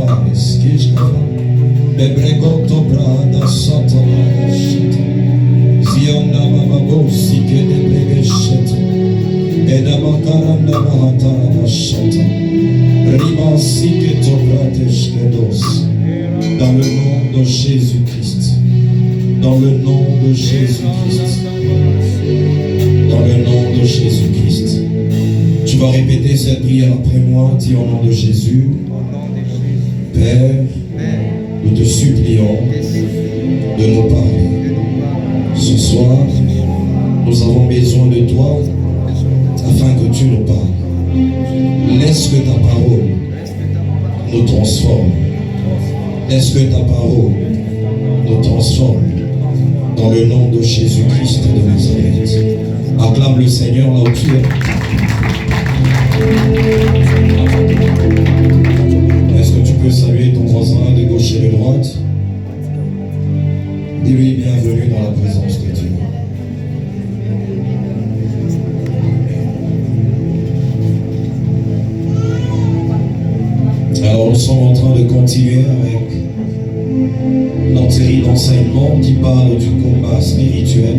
fares, Kishkava, Bebregoto Brada Satanash, Ziona Mamabosi, Kedebregeshet, Edabakaranda Mahatana Shata, Riba Siketo Bratesh Kedos, dans le nom de Jésus-Christ, dans le nom de Jésus-Christ, dans le nom de Jésus-Christ. Tu vas répéter cette prière après moi, dis au nom de Jésus. Père, nous te supplions de nous parler. Ce soir, nous avons besoin de toi afin que tu nous parles. Laisse que ta parole nous transforme. Laisse que ta parole nous transforme dans le nom de Jésus-Christ de Nazareth. Acclame le Seigneur là où tu es. Est-ce que tu peux saluer ton voisin de gauche et de droite? Dis-lui bienvenue dans la présence de Dieu. Alors nous sommes en train de continuer avec notre série d'enseignements qui parle du combat spirituel.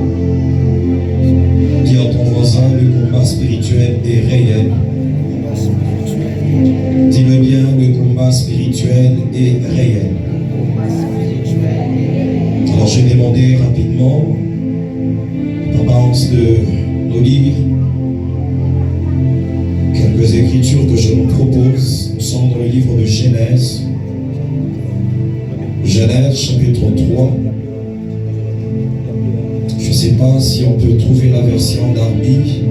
Dis à ton voisin, le combat spirituel est réel. Dis-le bien, le combat spirituel est réel. Alors je vais demander rapidement Papa Hans de nous lire quelques écritures que je nous propose. Nous sommes dans le livre de Genèse. Genèse chapitre 3. Je ne sais pas si on peut trouver la version Darby.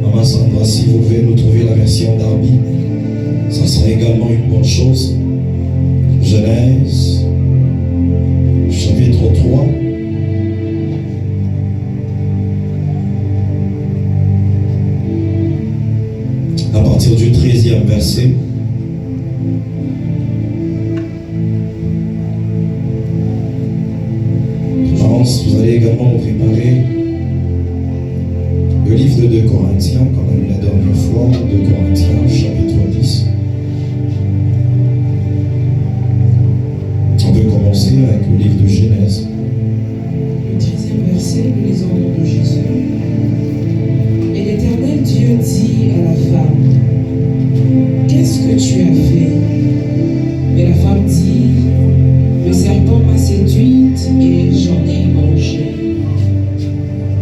Maman Sandra, si vous pouvez nous trouver la version Darby, ça serait également une bonne chose. Genèse, chapitre 3. À partir du 13e verset. Vous allez également nous préparer le livre de 2 Corinthiens, comme on a lu la dernière fois, 2 Corinthiens, chapitre 10. On peut commencer avec le livre de Genèse. Le 13e verset, nous lisons au nom de Jésus. Et l'Éternel Dieu dit à la femme, qu'est-ce que tu as fait? Et la femme dit, le serpent m'a séduite et j'en ai mangé.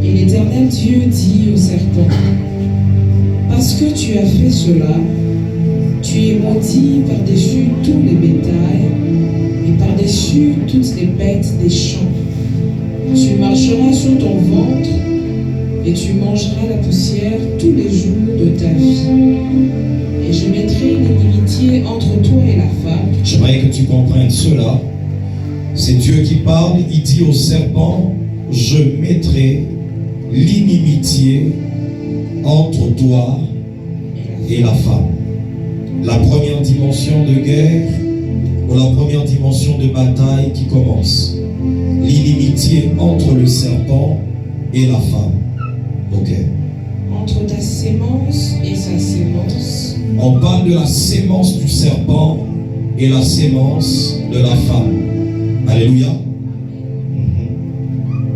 Et l'Éternel Dieu dit au serpent, parce que tu as fait cela, tu es maudit par-dessus tous les bétails et par-dessus toutes les bêtes des champs. Tu marcheras sur ton ventre et tu mangeras la poussière tous les jours de ta vie. Et je mettrai l'inimitié entre toi et la femme. J'aimerais que tu comprennes cela. C'est Dieu qui parle, il dit au serpent, je mettrai l'inimitié entre toi et la femme. La première dimension de guerre ou la première dimension de bataille qui commence. L'inimitié entre le serpent et la femme. Ok. Entre ta sémence et sa sémence. On parle de la sémence du serpent et la sémence de la femme. Alléluia.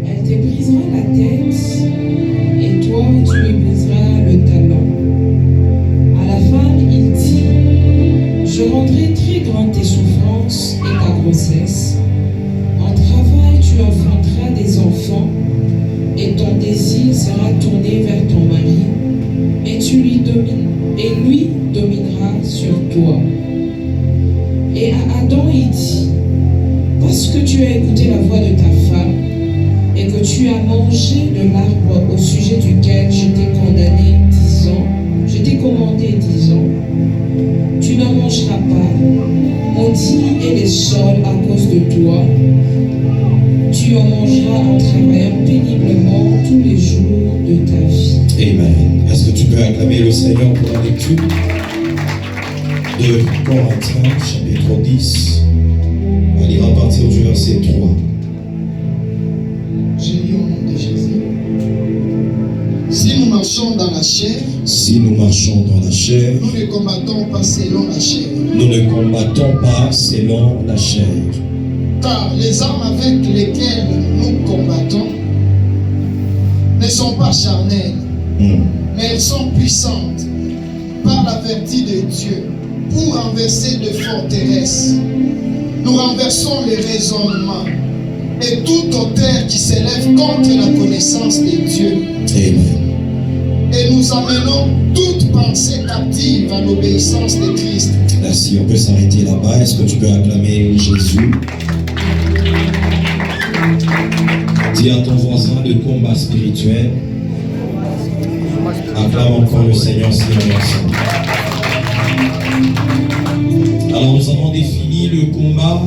Elle te brisera la tête et toi tu lui briseras le talon. À la femme il dit, je rendrai très grande tes souffrances et ta grossesse. En travail tu enfanteras des enfants et ton désir sera tourné vers ton mari et lui dominera sur toi. Et à Adam il dit, parce que tu as écouté la voix de ta femme et que tu as mangé de l'arbre au sujet duquel je t'ai condamné disant, je t'ai commandé disant, tu n'en mangeras pas, maudit est le sol à cause de toi, tu en mangeras en travaillant péniblement tous les jours de ta vie. Amen. Est-ce que tu peux acclamer le Seigneur pour la lecture de Corinthiens, chapitre 10. On lira à partir du verset 3. Je lis au nom de Jésus. Si nous marchons dans la chair, nous ne combattons pas selon la chair, Nous ne combattons pas selon la chair. Car les armes avec lesquelles nous combattons ne sont pas charnelles, mais elles sont puissantes par la vertu de Dieu pour renverser de forteresses. Nous renversons les raisonnements et toute hauteur qui s'élève contre la connaissance de Dieu. Amen. Et nous amenons toute pensée captive à l'obéissance de Christ. Merci, on peut s'arrêter là-bas. Est-ce que tu peux acclamer Jésus? Dis à ton voisin le combat spirituel. Acclame encore le Seigneur si on est ensemble. Alors nous avons défini le combat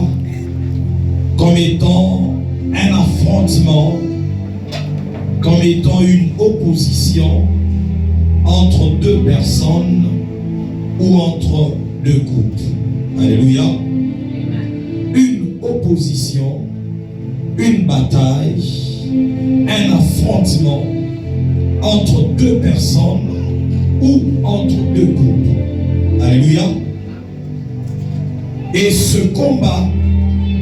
comme étant un affrontement, comme étant une opposition entre deux personnes ou entre deux groupes. Alléluia. Une opposition, une bataille, un affrontement entre deux personnes ou entre deux groupes. Alléluia. Et ce combat,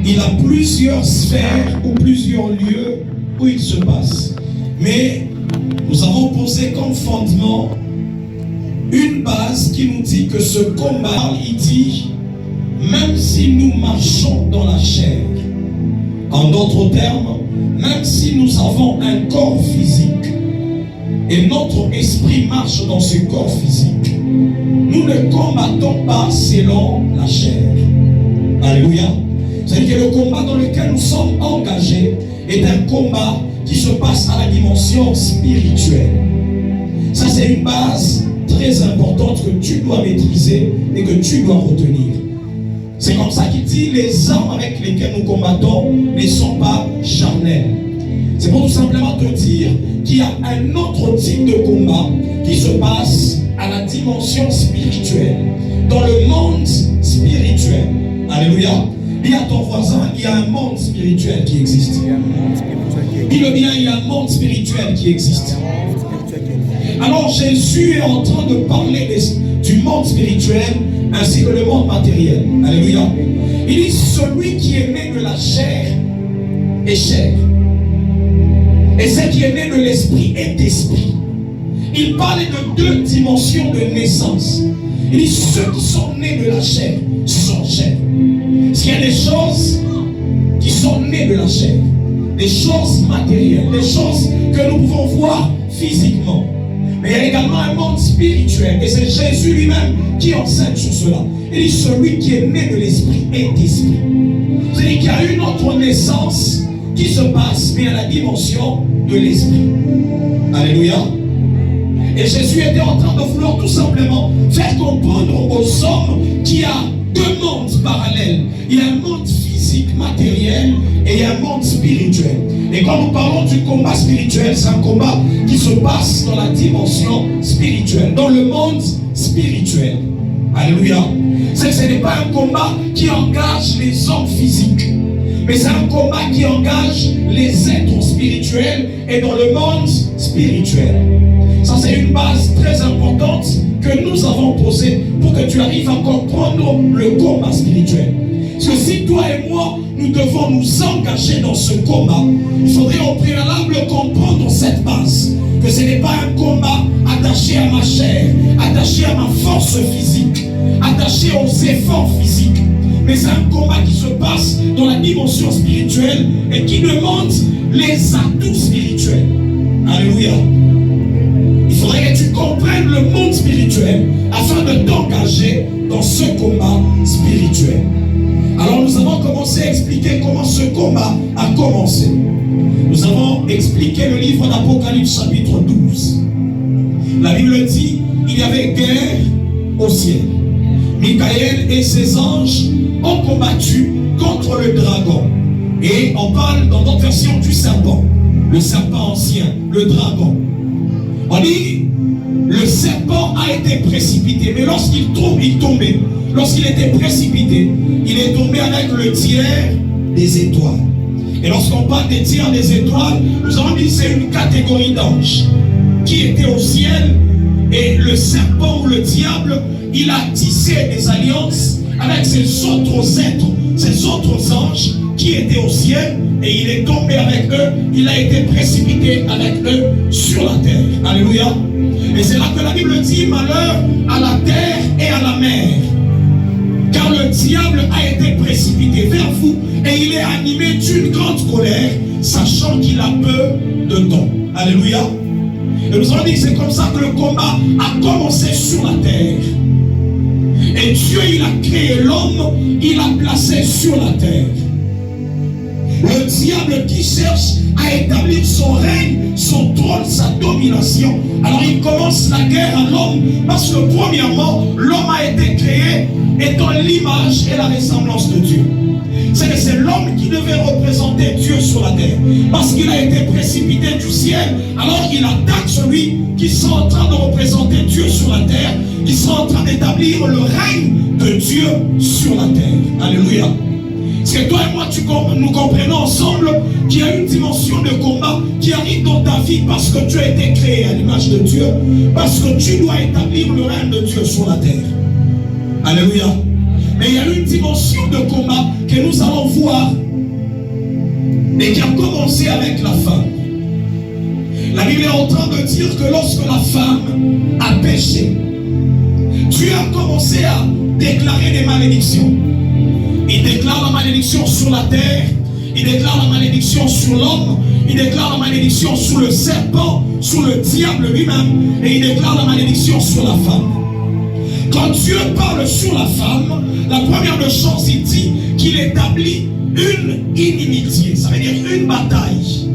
il a plusieurs sphères ou plusieurs lieux où il se passe. Mais nous avons posé comme fondement une base qui nous dit que ce combat, il dit, même si nous marchons dans la chair, en d'autres termes, même si nous avons un corps physique et notre esprit marche dans ce corps physique, nous ne combattons pas selon la chair. Alléluia. C'est-à-dire que le combat dans lequel nous sommes engagés est un combat qui se passe à la dimension spirituelle. Ça, c'est une base très importante que tu dois maîtriser et que tu dois retenir. C'est comme ça qu'il dit, les armes avec lesquelles nous combattons ne sont pas charnelles. C'est pour tout simplement te dire qu'il y a un autre type de combat qui se passe à la dimension spirituelle, dans le monde spirituel. Alléluia. Dis à ton voisin, il y a un monde spirituel qui existe. Dis-le bien, il y a un monde spirituel qui existe. Alors Jésus est en train de parler du monde spirituel ainsi que le monde matériel. Alléluia. Il dit, celui qui est né de la chair est chair. Et celui qui est né de l'esprit est esprit. Il parlait de deux dimensions de naissance. Il dit, ceux qui sont nés de la chair sont chair. S'il y a des choses qui sont nées de la chair, des choses matérielles, des choses que nous pouvons voir physiquement. Mais il y a également un monde spirituel. Et c'est Jésus lui-même qui enseigne sur cela. Il dit, celui qui est né de l'esprit est esprit. C'est-à-dire qu'il y a une autre naissance qui se passe, mais à la dimension de l'esprit. Alléluia. Et Jésus était en train de vouloir tout simplement faire comprendre aux hommes qu'il y a deux mondes parallèles. Il y a un monde physique, matériel, et il y a un monde spirituel. Et quand nous parlons du combat spirituel, c'est un combat qui se passe dans la dimension spirituelle, dans le monde spirituel. Alléluia. Ce n'est pas un combat qui engage les hommes physiques, mais c'est un combat qui engage les êtres spirituels et dans le monde spirituel. Ça, c'est une base très importante que nous avons posée pour que tu arrives à comprendre le combat spirituel. Parce que si toi et moi, nous devons nous engager dans ce combat, il faudrait au préalable comprendre cette base. Que ce n'est pas un combat attaché à ma chair, attaché à ma force physique, attaché aux efforts physiques. Mais c'est un combat qui se passe dans la dimension spirituelle et qui demande les atouts spirituels. Alléluia. Il faudrait que tu comprennes le monde spirituel afin de t'engager dans ce combat spirituel. Alors nous avons commencé à expliquer comment ce combat a commencé. Nous avons expliqué le livre d'Apocalypse chapitre 12. La Bible dit, il y avait guerre au ciel. Michael et ses anges ont combattu contre le dragon. Et on parle dans notre version du serpent. Le serpent ancien, le dragon. On dit, le serpent a été précipité. Mais lorsqu'il tombait, lorsqu'il était précipité, il est tombé avec le tiers des étoiles. Et lorsqu'on parle des tiers des étoiles, nous avons dit que c'est une catégorie d'anges qui était au ciel. Et le serpent ou le diable, il a tissé des alliances avec ces autres êtres, ces autres anges qui étaient au ciel, et il est tombé avec eux, il a été précipité avec eux sur la terre. Alléluia. Et c'est là que la Bible dit, malheur à la terre et à la mer, car le diable a été précipité vers vous, et il est animé d'une grande colère, sachant qu'il a peu de temps. Alléluia. Et nous avons dit, c'est comme ça que le combat a commencé sur la terre. Et Dieu, il a créé l'homme, il l'a placé sur la terre. Le diable qui cherche à établir son règne, son trône, sa domination. Alors il commence la guerre à l'homme, parce que premièrement, l'homme a été créé étant l'image et la ressemblance de Dieu. C'est l'homme qui devait représenter Dieu sur la terre. Parce qu'il a été précipité du ciel, alors il attaque celui qui sera en train de représenter Dieu sur la terre, qui sera en train d'établir le règne de Dieu sur la terre. Alléluia. C'est toi et moi, nous comprenons ensemble qu'il y a une dimension de combat qui arrive dans ta vie parce que tu as été créé à l'image de Dieu, parce que tu dois établir le règne de Dieu sur la terre. Alléluia. Mais il y a une dimension de combat que nous allons voir et qui a commencé avec la femme. La Bible est en train de dire que lorsque la femme a péché, Dieu a commencé à déclarer des malédictions. Il déclare la malédiction sur la terre, il déclare la malédiction sur l'homme, il déclare la malédiction sur le serpent, sur le diable lui-même, et il déclare la malédiction sur la femme. Quand Dieu parle sur la femme, la première des choses, il dit qu'il établit une inimitié, ça veut dire une bataille.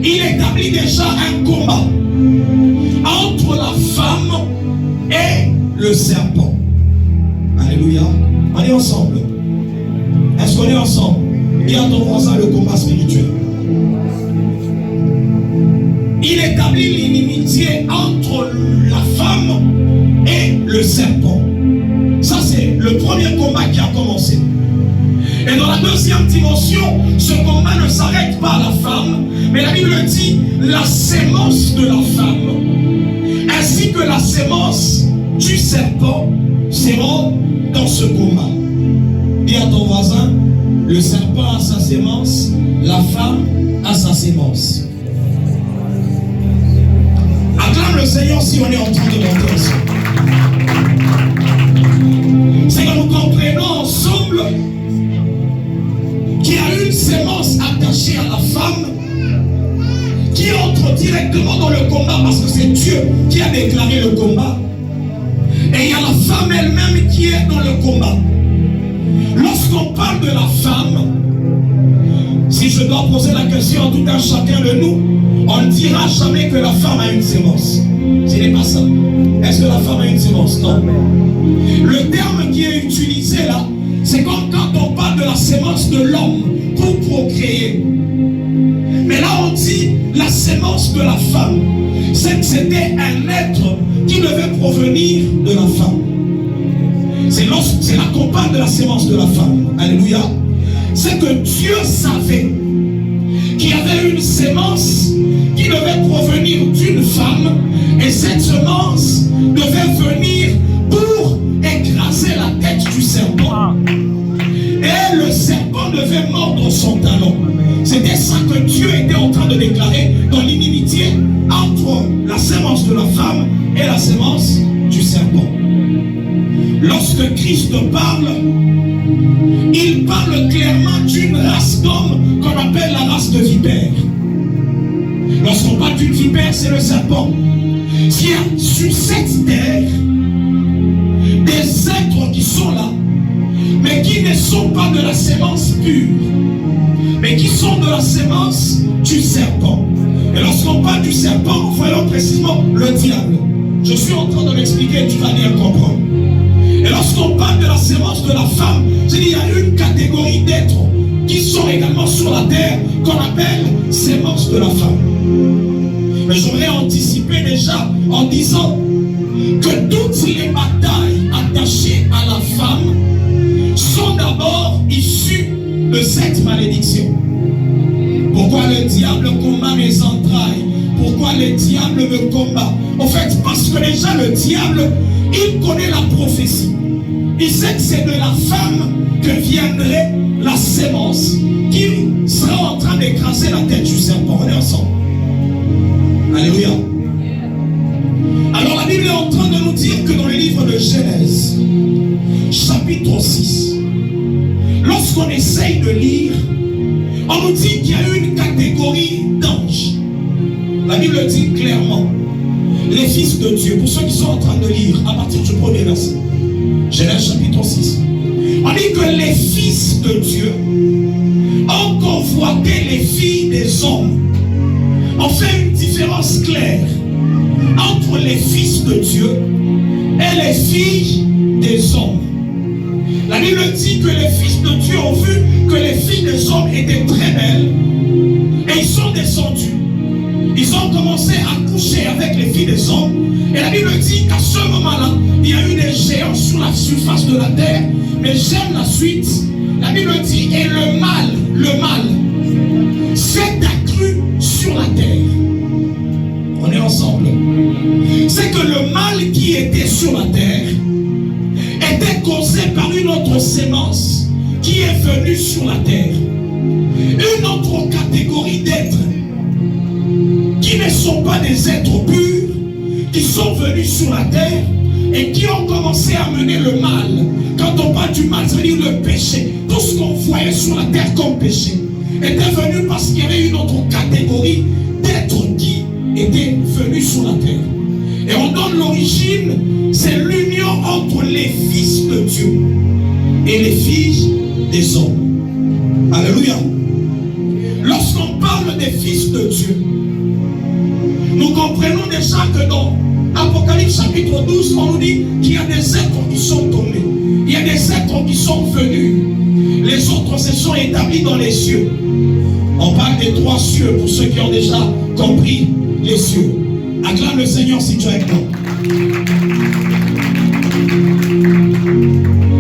Il établit déjà un combat entre la femme et le serpent. Alléluia. On est ensemble. Est-ce qu'on est ensemble? Il y a ton voisin le combat spirituel. Il établit l'inimitié entre la femme et le serpent. Ça, c'est le premier combat qui a commencé. Et dans la deuxième dimension, ce combat ne s'arrête pas à la femme, mais la Bible dit la sémence de la femme, ainsi que la sémence du serpent, seront dans ce combat. Dis à ton voisin, le serpent a sa sémence, la femme a sa sémence. Acclame le Seigneur si on est en train de monter ensemble. C'est que nous comprenons ensemble qu'il y a une sémence attachée à la femme qui entre directement dans le combat parce que c'est Dieu qui a déclaré le combat. Et il y a la femme elle-même qui est dans le combat. Lorsqu'on parle de la femme, si je dois poser la question à tout un chacun de nous, on ne dira jamais que la femme a une sémence. Ce n'est pas ça. Est-ce que la femme a une sémence? Non. Le terme qui est utilisé là, c'est comme quand on parle de la sémence de l'homme pour procréer. Mais là on dit la sémence de la femme. C'est que c'était un être qui devait provenir de la femme. C'est là qu'on parle de la sémence de la femme. Alléluia. C'est que Dieu savait qu'il y avait une sémence qui devait provenir d'une femme, et cette semence devait venir pour écraser la tête du serpent. Et le serpent devait mordre son talon. C'était ça que Dieu était en train de déclarer dans l'inimitié entre la sémence de la femme et la sémence du serpent. Lorsque Christ parle, il parle clairement d'une race d'hommes qu'on appelle la race de vipères. Lorsqu'on parle d'une vipère, c'est le serpent. S'il y a sur cette terre des êtres qui sont là, mais qui ne sont pas de la sémence pure, mais qui sont de la sémence du serpent. Et lorsqu'on parle du serpent, nous voyons précisément le diable. Je suis en train de m'expliquer, tu vas bien comprendre. Et lorsqu'on parle de la sémence de la femme, il y a une catégorie d'êtres qui sont également sur la terre qu'on appelle sémence de la femme. Mais j'aurais anticipé déjà en disant que toutes les batailles attachées à la femme sont d'abord issues de cette malédiction. Pourquoi le diable combat mes entrailles? Pourquoi le diable me combat? En fait, parce que déjà le diable, il connaît la prophétie. il sait que c'est de la femme que viendrait la sémence qui sera en train d'écraser la tête du serpent. On est ensemble. Alléluia. Alors la Bible est en train de nous dire que dans le livre de Genèse, chapitre 6, lorsqu'on essaye de lire, on nous dit qu'il y a une catégorie d'anges. La Bible dit clairement, les fils de Dieu, pour ceux qui sont en train de lire, à partir du premier verset, Genèse chapitre 6, on dit que les fils de Dieu ont convoité les filles des hommes. On fait une différence claire entre les fils de Dieu et les filles des hommes. La Bible dit que les fils de Dieu ont vu que les filles des hommes étaient très belles et ils sont descendus. Ils ont commencé à coucher avec les filles des hommes. Et la Bible dit qu'à ce moment-là, il y a eu des géants sur la surface de la terre. Mais j'aime la suite. La Bible dit, et le mal s'est accru sur la terre. On est ensemble. C'est que le mal qui était sur la terre était causé par une autre sémence qui est venue sur la terre. Une autre catégorie d'êtres qui ne sont pas des êtres purs, qui sont venus sur la terre et qui ont commencé à mener le mal. Quand on parle du mal, ça veut dire le péché. Tout ce qu'on voyait sur la terre comme péché était venu parce qu'il y avait une autre catégorie d'êtres qui étaient venus sur la terre. Et on donne l'origine, c'est l'union entre les fils de Dieu et les filles des hommes. Alléluia. Lorsqu'on parle des fils de Dieu, nous comprenons déjà que dans Apocalypse chapitre 12, on nous dit qu'il y a des êtres qui sont tombés. Il y a des êtres qui sont venus. Les autres se sont établis dans les cieux. On parle des 3 cieux pour ceux qui ont déjà compris les cieux. Acclame le Seigneur si tu es avec moi.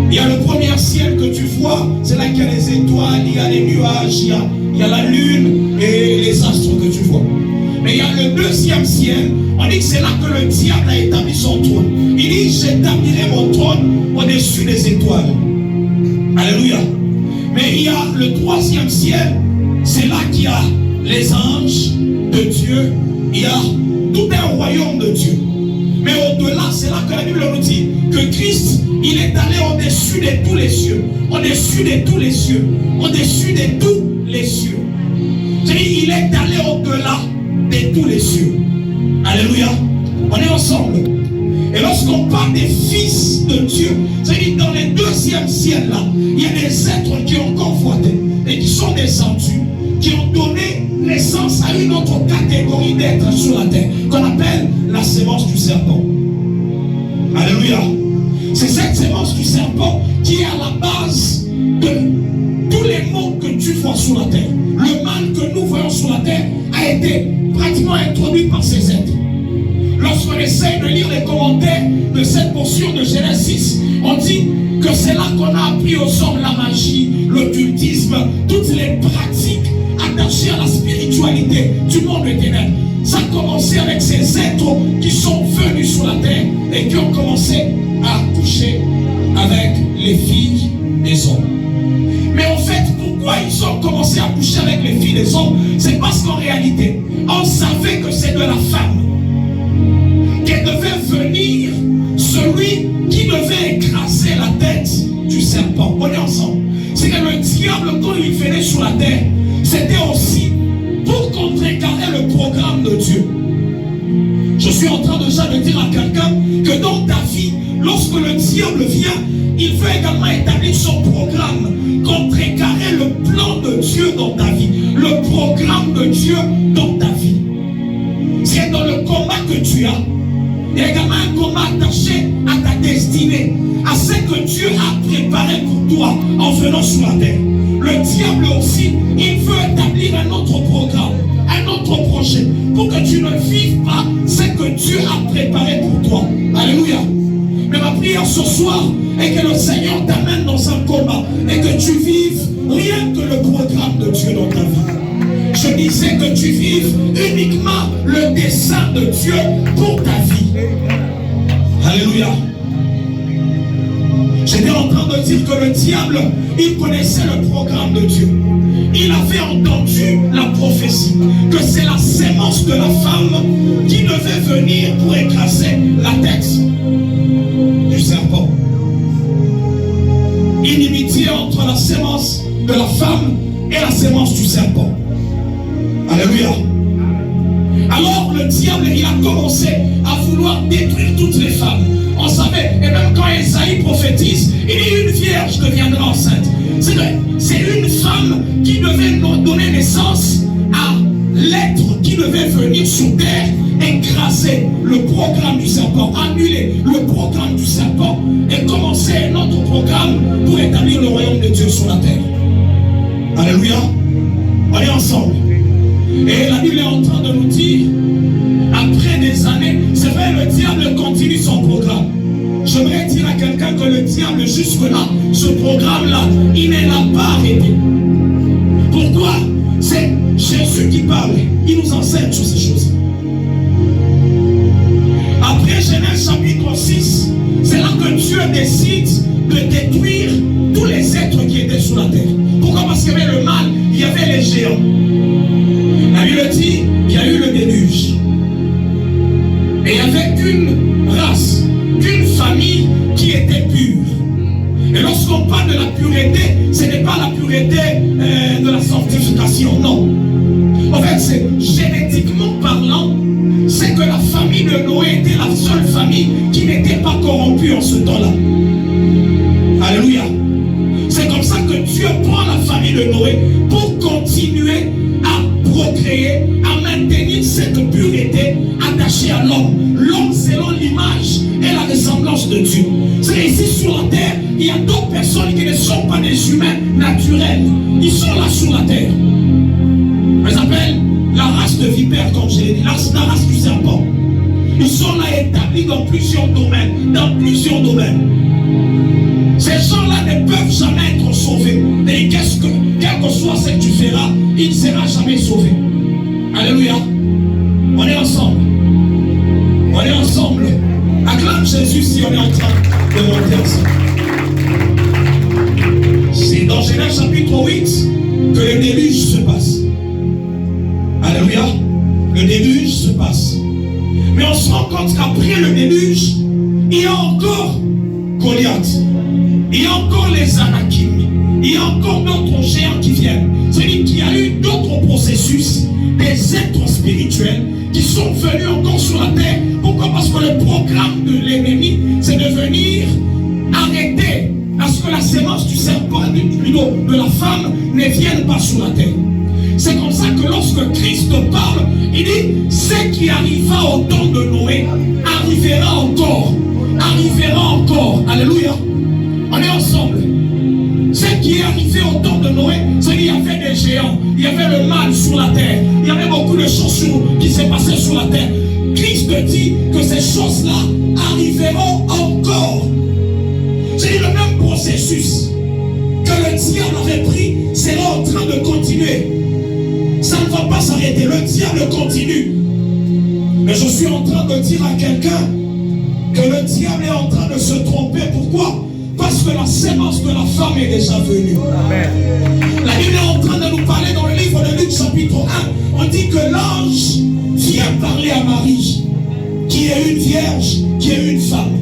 Il y a le premier ciel que tu vois, c'est là qu'il y a les étoiles, il y a les nuages, il y a la lune et les astres que tu vois. Mais il y a le deuxième ciel, on dit que c'est là que le diable a établi son trône. Il dit, j'établirai mon trône au-dessus des étoiles. Alléluia. Mais il y a le troisième ciel, c'est là qu'il y a les anges de Dieu, il y a tout un royaume de Dieu. Mais au-delà, c'est là que la Bible nous dit que Christ, il est allé au-dessus de tous les cieux, au-dessus de tous les cieux, au-dessus de tous les cieux. C'est-à-dire, il est allé au-delà de tous les cieux. Alléluia. On est ensemble. Et lorsqu'on parle des fils de Dieu, c'est-à-dire dans les deuxième ciel là, il y a des êtres qui ont convoité et qui sont descendus, qui ont donné naissance à une autre catégorie d'êtres sur la terre, qu'on appelle la sémence du serpent. Alléluia. C'est cette sémence du serpent qui est à la base de tous les maux que tu vois sur la terre. Le mal que nous voyons sur la terre a été pratiquement introduit par ces êtres. Lorsqu'on essaye de lire les commentaires de cette portion de Genèse 6, on dit que c'est là qu'on a appris aux hommes la magie, l'occultisme, toutes les pratiques attachées à la spiritualité du monde des ténèbres. Ça a commencé avec ces êtres qui sont venus sur la terre et qui ont commencé à coucher avec les filles des hommes. Mais en fait, pourquoi ils ont commencé à coucher avec les filles des hommes? C'est parce qu'en réalité, on savait que c'est de la femme qu'elle devait venir celui qui devait écraser la tête du serpent. On est ensemble. C'est que le diable, quand il venait sur la terre, c'était aussi pour contrecarrer le programme de Dieu. Je suis en train déjà de dire à quelqu'un que dans ta vie, lorsque le diable vient, il veut également établir son programme, contrecarrer le plan de Dieu dans ta vie, le programme de Dieu dans ta vie. C'est dans le combat que tu as. Il y a également un combat attaché à ta destinée, à ce que Dieu a préparé pour toi en venant sur la terre. Le diable aussi, il veut établir un autre programme, un autre projet, pour que tu ne vives pas ce que Dieu a préparé pour toi. Alléluia. Mais ma prière ce soir est que le Seigneur t'amène dans un combat et que tu vives rien que le programme de Dieu dans ta vie. Je disais que tu vives uniquement le dessein de Dieu pour ta vie. Alléluia. Je J'étais en train de dire que le diable, il connaissait le programme de Dieu. Il avait entendu la prophétie, que c'est la sémence de la femme qui devait venir pour écraser la tête du serpent. Inimitié entre la sémence de la femme et la sémence du serpent. Alléluia. Alors le diable, il a commencé à vouloir détruire toutes les femmes. On savait, et même quand Esaïe prophétise, il dit une vierge deviendra enceinte. C'est vrai, c'est une femme qui devait donner naissance à l'être qui devait venir sur terre, écraser le programme du serpent, annuler le programme du serpent et commencer un autre programme pour établir le royaume de Dieu sur la terre. Alléluia. On est ensemble. Et la Bible est en train de nous dire, après des années, c'est vrai, le diable continue son programme. J'aimerais dire à quelqu'un que le diable, jusque-là, ce programme-là, il ne l'a pas arrêté. Pourquoi? C'est Jésus qui parle. Il nous enseigne sur ces choses. Après Genèse chapitre 6, c'est là que Dieu décide de détruire tous les êtres qui étaient sur la terre. Pourquoi? Parce qu'il y avait le mal, il y avait les géants. La Bible dit qu'il y a eu le déluge. Et il n'y avait qu'une race, qu'une famille qui était pure. Et lorsqu'on parle de la pureté, ce n'est pas la pureté de la sanctification, non. En fait, c'est génétiquement parlant, c'est que la famille de Noé était la seule famille qui n'était pas corrompue en ce temps-là. Alléluia. C'est comme ça que Dieu prend la famille de Noé pour continuer à procréer, à maintenir cette pureté attachée à l'homme. L'homme selon l'image et la ressemblance de Dieu. C'est ici sur la terre, il y a d'autres personnes qui ne sont pas des humains naturels. Ils sont là sur la terre. On les appelle la race de vipère, comme je l'ai dit, la race du serpent. Ils sont là établis dans plusieurs domaines. Dans plusieurs domaines. Ces gens-là ne peuvent jamais être sauvés. Et quel que soit ce que tu feras, il ne sera jamais sauvé. Alléluia. On est ensemble. On est ensemble. Acclame Jésus si on est en train de monter ensemble. C'est dans Genèse chapitre 8 que le déluge se passe. Alléluia. Le déluge se passe. Mais on se rend compte qu'après le déluge, il y a encore Goliath. Il y a encore les Anakim. Il y a encore d'autres géants qui viennent. C'est-à-dire qu'il y a eu d'autres processus, des êtres spirituels qui sont venus encore sur la terre. Pourquoi? Parce que le programme de l'ennemi, c'est de venir arrêter à ce que la sémence du serpent, plutôt de la femme, ne vienne pas sur la terre. C'est comme ça que lorsque Christ parle, il dit, ce qui arriva au temps de Noé, arrivera encore. Arrivera encore. Alléluia. On est ensemble. Ce qui est arrivé au temps de Noé, c'est qu'il y avait des géants, il y avait le mal sur la terre, il y avait beaucoup de choses qui s'est passé sur la terre. Christ dit que ces choses-là arriveront encore. C'est le même processus que le diable avait pris, sera en train de continuer. Ça ne va pas s'arrêter, le diable continue. Mais je suis en train de dire à quelqu'un que le diable est en train de se tromper. Pourquoi? Parce que la sémence de la femme est déjà venue. Amen. La Bible est en train de nous parler dans le livre de Luc chapitre 1. On dit que l'ange vient parler à Marie, qui est une vierge, qui est une femme.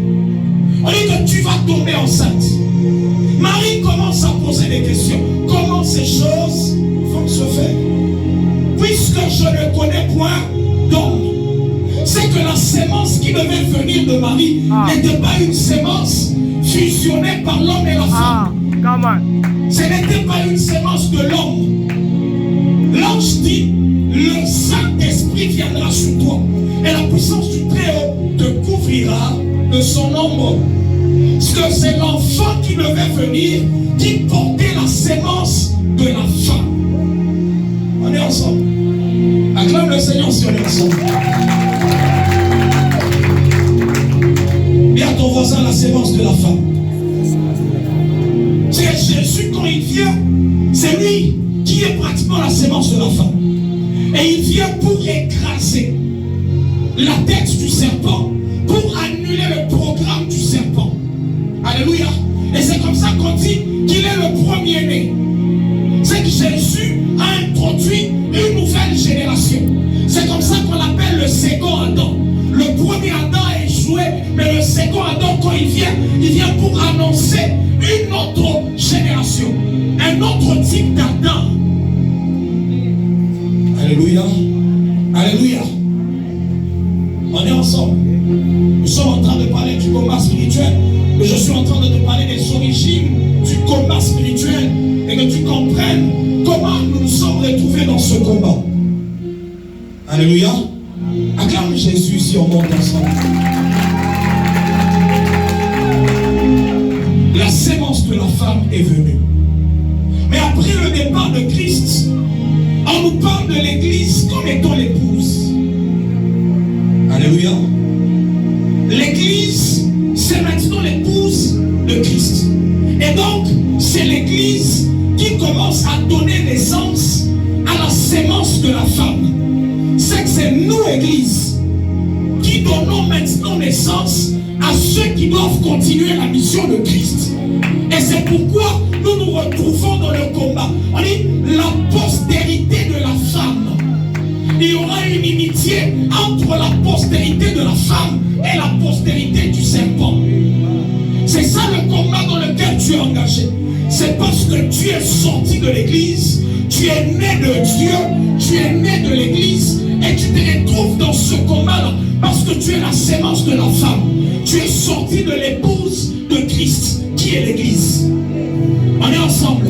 On dit que tu vas tomber enceinte. Marie commence à poser des questions. Comment ces choses vont se faire? Puisque je ne connais point d'homme. C'est que la sémence qui devait venir de Marie n'était pas une sémence fusionnée par l'homme et la femme. Ce n'était pas une sémence de l'homme. L'ange dit, le Saint-Esprit viendra sur toi et la puissance du Très-Haut te couvrira de son ombre. Parce que c'est l'enfant qui devait venir qui portait la sémence de la femme. On est ensemble. Acclame le Seigneur si on est ensemble. Et à ton voisin la sémence de la femme. C'est Jésus quand il vient, c'est lui qui est pratiquement la sémence de la femme. Et il vient pour écraser la tête du serpent, pour annuler le programme du serpent. Alléluia. Et c'est autre type d'Adam. Alléluia. Alléluia. On est ensemble. Nous sommes en train de parler du combat spirituel, mais je suis en train de te parler des origines du combat spirituel et que tu comprennes comment nous nous sommes retrouvés dans ce combat. Alléluia. Acclame Jésus si on monte ensemble. La sémence de la femme est venue. Mais après le départ de Christ, on nous parle de l'Église comme étant l'épouse. Alléluia. L'Église, c'est maintenant l'épouse de Christ. Et donc, c'est l'Église qui commence à donner naissance à la sémence de la femme. C'est nous, Église, qui donnons maintenant naissance à ceux qui doivent continuer la mission de Christ. Et c'est pourquoi nous nous retrouvons dans le combat. On dit la postérité de la femme. Il y aura une inimitié entre la postérité de la femme et la postérité du serpent. C'est ça le combat dans lequel tu es engagé. C'est parce que tu es sorti de l'église, tu es né de Dieu, tu es né de l'église et tu te retrouves dans ce combat-là parce que tu es la sémence de la femme. Tu es sorti de l'épouse de Christ qui est l'église. On est ensemble.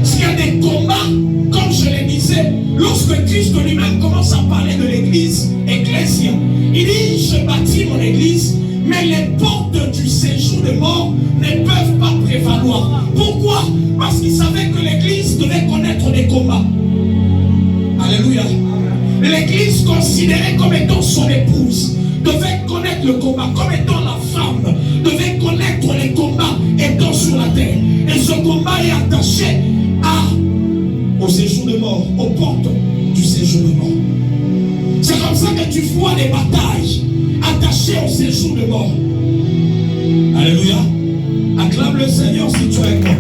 S'il y a des combats, comme je le disais, lorsque Christ lui-même commence à parler de l'église, ecclésia, il dit, je bâtis mon église, mais les portes du séjour des morts ne peuvent pas prévaloir. Pourquoi? Parce qu'il savait que l'église devait connaître des combats. Alléluia. L'église considérée comme étant son épouse devait connaître le combat, comme étant la femme, devait connaître les combats étant sur la terre. Et ce combat est attaché au séjour de mort, aux portes du séjour de mort. C'est comme ça que tu vois les batailles attachées au séjour de mort. Alléluia. Acclame le Seigneur si tu es avec moi.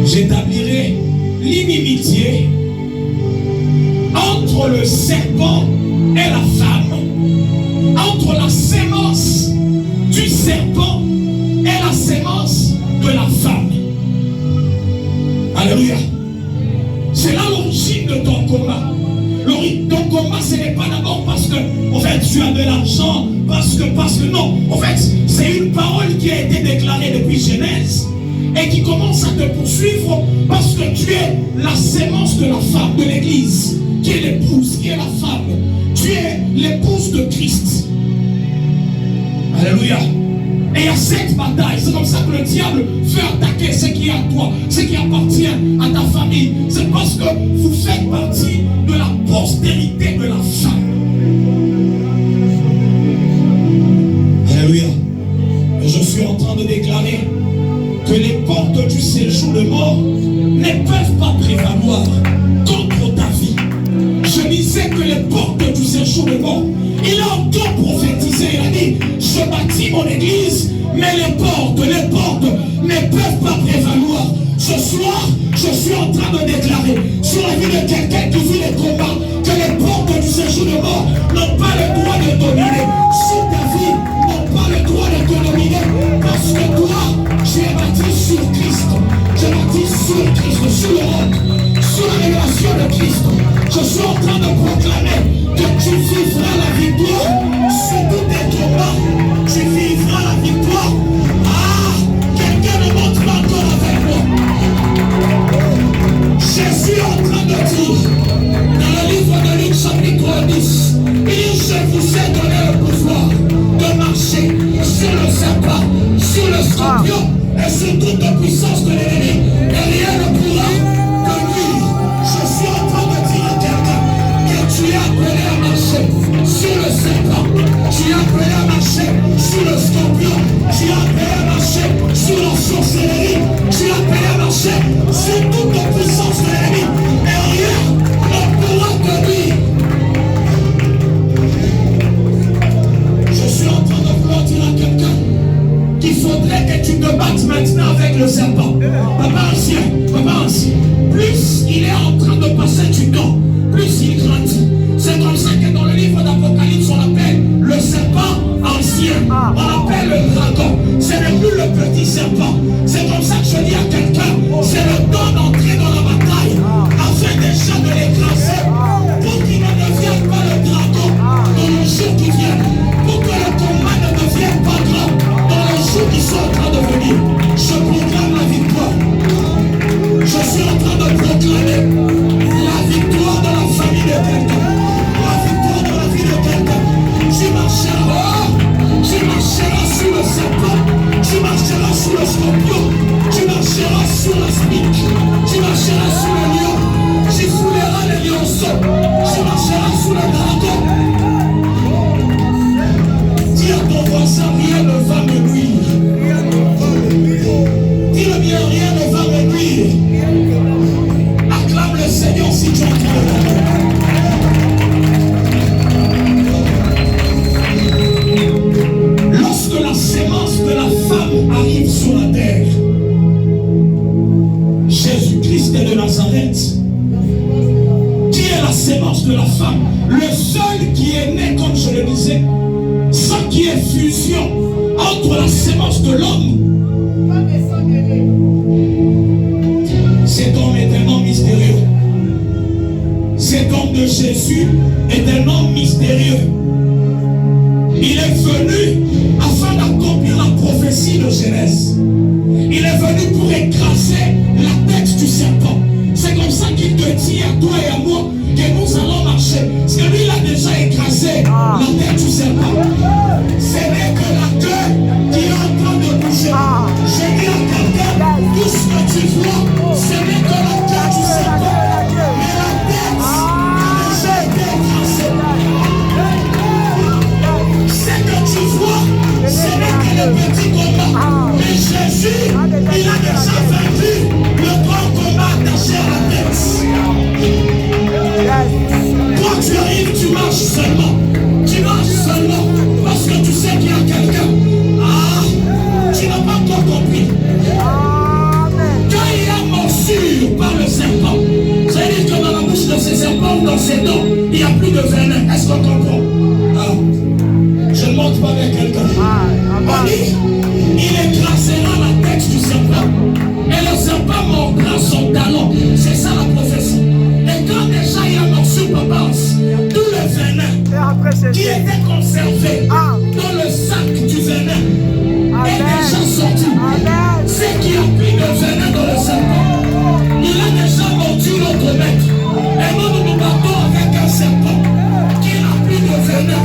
J'établirai l'inimitié entre le serpent et la femme, entre la sémence du serpent et la sémence de la femme. Alléluia. C'est là l'origine de ton combat. Ton combat, ce n'est pas d'abord parce que, en fait, tu as de l'argent, parce que non. En fait, c'est une parole qui a été déclarée depuis Genèse et qui commence à te poursuivre parce que tu es la sémence de la femme, de l'église, qui est l'épouse, qui est la femme. Tu es l'épouse de Christ. Alléluia. Et il y a cette bataille. C'est comme ça que le diable veut attaquer ce qui est à toi, ce qui appartient à ta famille. C'est parce que vous faites partie de la postérité de la femme. Alléluia. Et je suis en train de déclarer que les portes du séjour de mort ne peuvent pas prévaloir contre ta vie. Je disais que les portes du séjour de mort, il a encore prophétisé, il a dit, je bâtis mon église, mais les portes ne peuvent pas prévaloir. Ce soir, je suis en train de déclarer sur la vie de quelqu'un qui vit les combats, que les portes du séjour de mort n'ont pas le droit de dominer. Sur ta vie, n'ont pas le droit de te dominer, parce que toi, tu es bâti sur Christ. Tu es bâti sur Christ, sur le roc, sur la révélation de Christ. Je suis en train de proclamer que tu vivras la victoire sur tous tes combats. Tu vivras la victoire. Ah, quelqu'un ne monte pas encore avec moi. Jésus est en train de dire, dans le livre de Luc chapitre 10, il dit, je vous ai donné le pouvoir de marcher sur le serpent, sur le scorpion et sur toute puissance de l'ennemi. Et rien ne pourra te nuire. Je suis en train de dire à quelqu'un que tu es appelé à marcher sur le serpent, tu es appelé à marcher sur le scorpion, tu es appelé à marcher sur la sorcellerie, tu es appelé à marcher sur toute puissance de l'ennemi. Et rien ne pourra te nuire. Je suis en train de vouloir dire à quelqu'un qu'il faudrait que tu te battes maintenant avec le serpent. Papa ancien, plus il est en train de passer du temps plus il grandit. C'est comme ça que dans le livre d'Apocalypse, on appelle le serpent ancien. On appelle le dragon. Ce n'est plus le petit serpent. C'est comme ça que je dis à quelqu'un, c'est le temps d'entrer dans la bataille afin déjà de l'écraser pour qu'il ne devienne pas le dragon dans les jours qui viennent, pour que le combat ne devienne pas grand dans les jours qui sont en train de venir. Je proclame la victoire. Je suis en train de proclamer la victoire dans la famille de quelqu'un, la victoire dans la vie de quelqu'un. Tu marcheras sur le serpent, tu marcheras sur le scorpion, tu marcheras sur la spique, tu marcheras sur le lion, tu fouleras les lionceaux, tu marcheras sur le dragon. Dis à ton voisin, rien ne va me nuire. Dis-le bien, rien ne va me nuire. Acclame le Seigneur si tu entends. Lorsque la sémence de la femme arrive sur la terre, Jésus-Christ de Nazareth, qui est la sémence de la femme, le seul qui est né, comme je le disais, sans qu'il y ait fusion entre la sémence de l'homme. Cet homme est un homme mystérieux. Cet homme de Jésus est un homme mystérieux. Il est venu afin d'accomplir la prophétie de Genèse. Il est venu pour écraser la tête du serpent. C'est comme ça qu'il te dit à toi et à moi que nous allons marcher. Parce que lui, il a déjà écrasé la tête du serpent. Ce n'est que la queue qui est en train de bouger. Je dis à quelqu'un, tout ce que tu vois, ce n'est que la queue du serpent. Mais la tête a déjà été écrasée. Ce que tu vois, ce n'est que le petit combat. Mais Jésus, il a déjà vaincu le grand combat attaché à la tête. Toi, tu arrives, tu marches seulement. Tu marches seulement parce que tu sais qu'il y a quelqu'un. Tu n'as pas encore compris. Quand il y a morsure par le serpent, ça veut dire que dans la bouche de ces serpents ou dans ses dents, il n'y a plus de venin. Est-ce qu'on comprend? Je ne montre pas avec quelqu'un. On dit, il écrasera la tête du serpent. Et le serpent mordra son talon. C'est ça la prophétie. Et quand déjà il y a morsure, papa, tout le venin qui était conservé dans le sac du venin est déjà sorti. C'est qui a pris le venin dans le serpent. Il a déjà mordu notre maître. Et nous nous battons avec un serpent qui n'a plus de venin,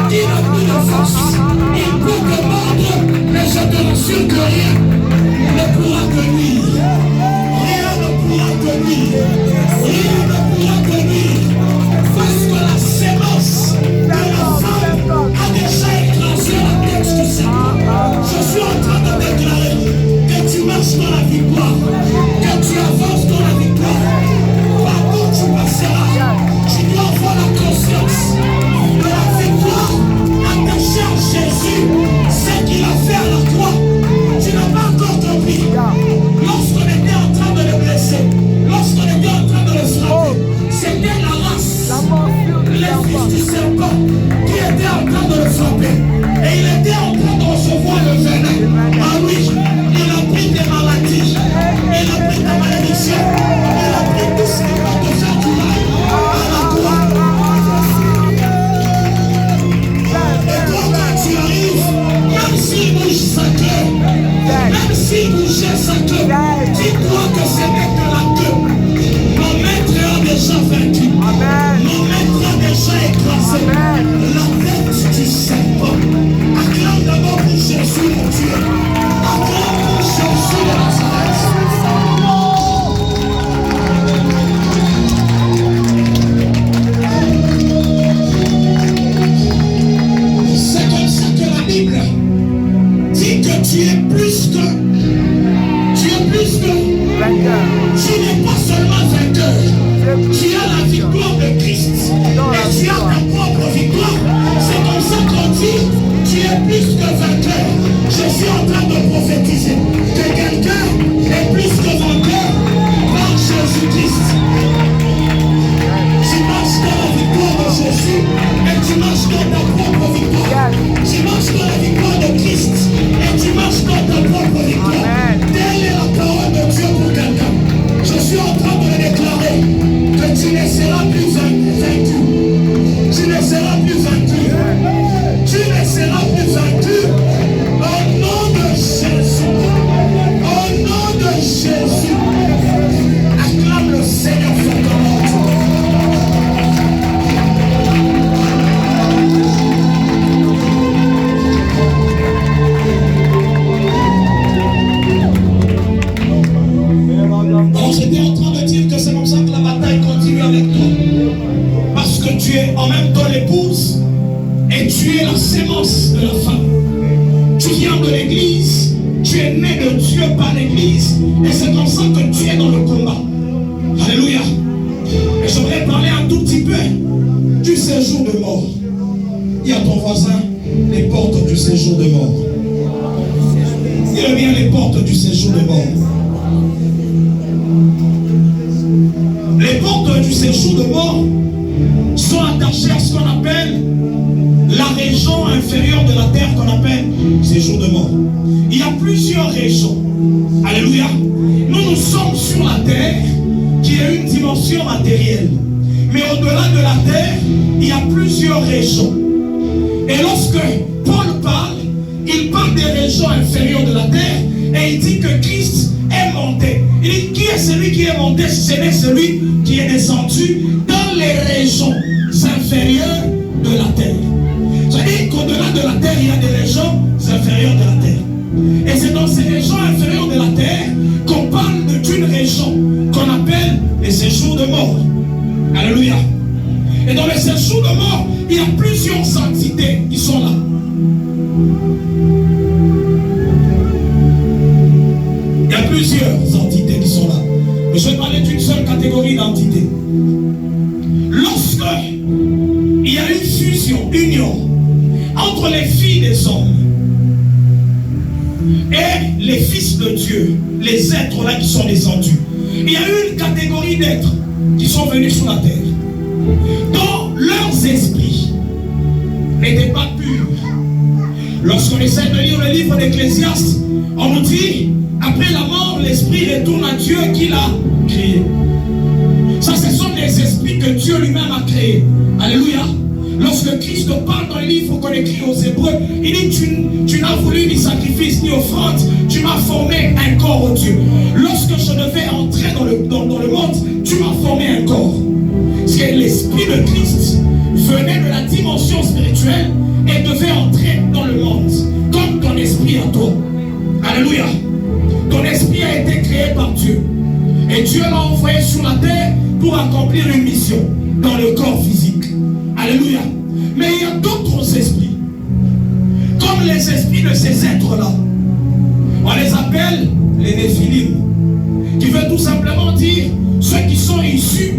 qui n'a plus de force. Il peut te mordre, mais je te rassure que rien ne pourra te nuire. Rien ne pourra te nuire. Rien ne pourra te nuire. Parce que la sémence de la femme a déjà écrasé la tête du serpent. Je suis en train de déclarer que tu marches dans la victoire, que tu avances dans la victoire. Partout tu passeras, tu dois avoir la conscience de la victoire attachée à Jésus, ce qu'il a fait à la croix. Tu n'as pas encore compris. Lorsqu'on était en train de le blesser, lorsqu'on était en train de le frapper, c'était la race, les fils du serpent qui étaient en train de le frapper. Et il était en train de recevoir le venin. Ah oui, il a pris des maladies, il a pris ta malédiction, il a pris tout ce qui va te faire du mal à la croix. Et toi, quand tu arrives, même s'il bouge sa queue, même s'il bougeait sa queue, dis-toi que ce n'est que la queue. Mon maître a déjà vaincu. Mon maître a déjà écrasé la tête du serpent. Acclame d'abord pour Jésus, mon Dieu. Acclame pour Jésus de Nazareth. C'est comme ça que la Bible dit que tu es plus que. Tu n'es pas seulement vainqueur. Tu as la victoire de Christ. Et tu as ta propre victoire. C'est comme ça qu'on dit, tu es plus que vainqueur. Je suis en train de prophétiser que quelqu'un est plus que vainqueur par Jésus-Christ. Tu viens de l'église, tu es né de Dieu par l'église, et c'est comme ça que tu es dans le combat. Alléluia. Et j'aimerais parler un tout petit peu du séjour de mort. Dis à ton voisin, les portes du séjour de mort. Dis-le bien, les portes du séjour de mort. Les portes du séjour de mort sont attachées à ce qu'on appelle la région inférieure de la terre, qu'on appelle séjour de mort. Il y a plusieurs régions. Alléluia. Nous sommes sur la terre, qui est une dimension matérielle. Mais au-delà de la terre, il y a plusieurs régions. Et lorsque Paul parle, il parle des régions inférieures de la terre, et il dit que Christ est monté. Il dit, qui est celui qui est monté? Ce n'est celui qui est descendu dans les régions inférieures de la terre. C'est-à-dire qu'au-delà de la terre, il y a des régions inférieures de la terre. Et c'est dans ces régions inférieures de la terre qu'on parle d'une région qu'on appelle les séjours de mort. Alléluia. Et dans les séjours de mort, il y a plusieurs entités qui sont là. Il y a plusieurs entités qui sont là. Mais je vais parler d'une seule catégorie d'entités. Lorsque il y a une fusion, union entre les filles des hommes et les fils de Dieu, les êtres là qui sont descendus, il y a une catégorie d'êtres qui sont venus sur la terre, dont leurs esprits n'étaient pas purs. Lorsqu'on essaie de lire le livre d'Ecclésiaste, on nous dit, après la mort, l'esprit retourne à Dieu qui l'a créé. Ça, ce sont des esprits que Dieu lui-même a créés. Alléluia. Lorsque Christ parle dans le livre qu'on écrit aux Hébreux, il dit, tu n'as voulu ni sacrifice ni offrande, tu m'as formé un corps, oh Dieu. Lorsque je devais entrer dans le monde, tu m'as formé un corps. Parce que l'esprit de Christ venait de la dimension spirituelle et devait entrer dans le monde, comme ton esprit à toi. Alléluia. Ton esprit a été créé par Dieu. Et Dieu l'a envoyé sur la terre pour accomplir une mission dans le corps physique. Alléluia. Mais il y a d'autres esprits, comme les esprits de ces êtres-là. On les appelle les Néphilim, qui veut tout simplement dire ceux qui sont issus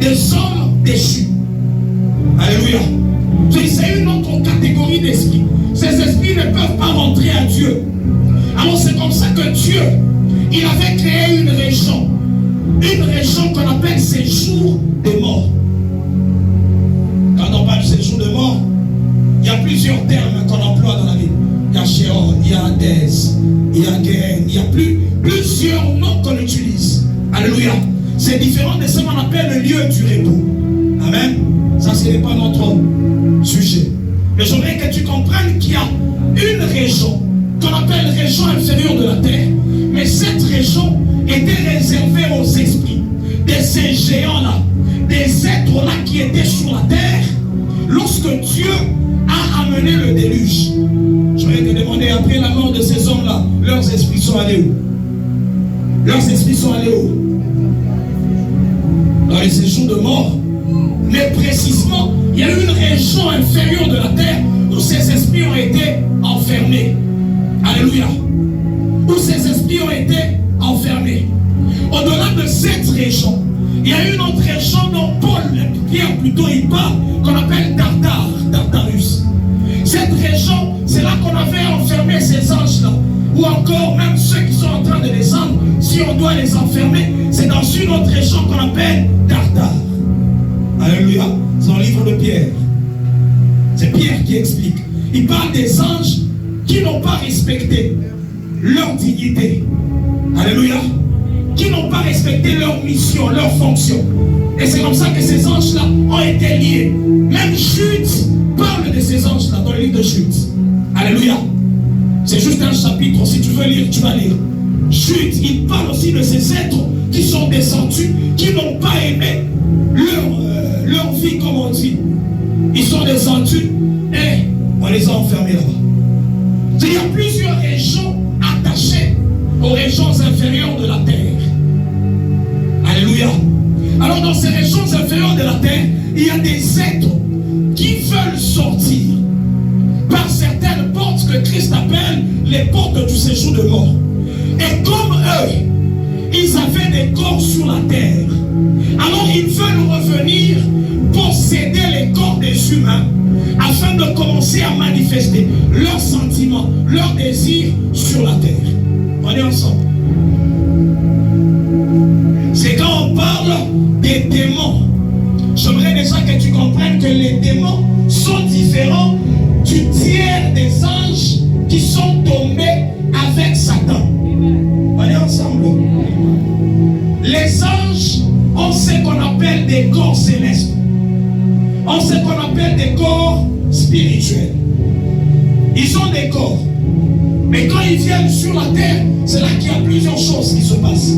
des hommes déchus. Alléluia. C'est une autre catégorie d'esprits. Ces esprits ne peuvent pas rentrer à Dieu. Alors c'est comme ça que Dieu, il avait créé une région qu'on appelle séjour de mort. Quand on parle de séjour de mort, il y a plusieurs termes qu'on emploie dans la Bible. Il y a Sheol, il y a Hadès, il y a Gehen, il y a plusieurs noms qu'on utilise. Alléluia. C'est différent de ce qu'on appelle le lieu du repos. Amen. Ça, ce n'est pas notre sujet. Mais j'aimerais que tu comprennes qu'il y a une région qu'on appelle région inférieure de la terre. Mais cette région était réservée aux esprits de ces géants-là, des êtres-là qui étaient sur la terre lorsque Dieu a amené le déluge. Je vais te demander, après la mort de ces hommes-là, leurs esprits sont allés où? Leurs esprits sont allés où? Dans les séjours de mort. Mais précisément, il y a une région inférieure de la terre où ces esprits ont été enfermés. Alléluia. Où ces esprits ont été enfermés. Au-delà de cette région, il y a une autre région dont Pierre plutôt il parle, qu'on appelle Tartarus. Cette région, c'est là qu'on avait enfermé ces anges-là. Ou encore même ceux qui sont en train de descendre, si on doit les enfermer, c'est dans une autre région qu'on appelle Tartare. Alléluia. C'est dans le livre de Pierre. C'est Pierre qui explique. Il parle des anges qui n'ont pas respecté leur dignité. Alléluia. Qui n'ont pas respecté leur mission, leur fonction. Et c'est comme ça que ces anges-là ont été liés. Même Jude parle de ces anges-là dans le livre de Jude. Alléluia. C'est juste un chapitre. Si tu veux lire, tu vas lire. Jude, il parle aussi de ces êtres qui sont descendus, qui n'ont pas aimé leur vie, comme on dit. Ils sont descendus et on les a enfermés là-bas. Il y a plusieurs régions attachées aux régions inférieures de la terre. Alléluia. Alors dans ces régions inférieures de la terre, il y a des êtres qui veulent sortir par certaines portes portes que Christ appelle les portes du séjour de mort. Et comme eux, ils avaient des corps sur la terre, alors ils veulent revenir posséder les corps des humains afin de commencer à manifester leurs sentiments, leurs désirs sur la terre. On est ensemble. C'est quand on parle des démons. J'aimerais déjà que tu comprennes que les démons sont différents du tiers des anges qui sont tombés avec Satan. On est ensemble. Les anges ont ce qu'on appelle des corps célestes. On ce qu'on appelle des corps spirituels. Ils ont des corps. Mais quand ils viennent sur la terre, c'est là qu'il y a plusieurs choses qui se passent.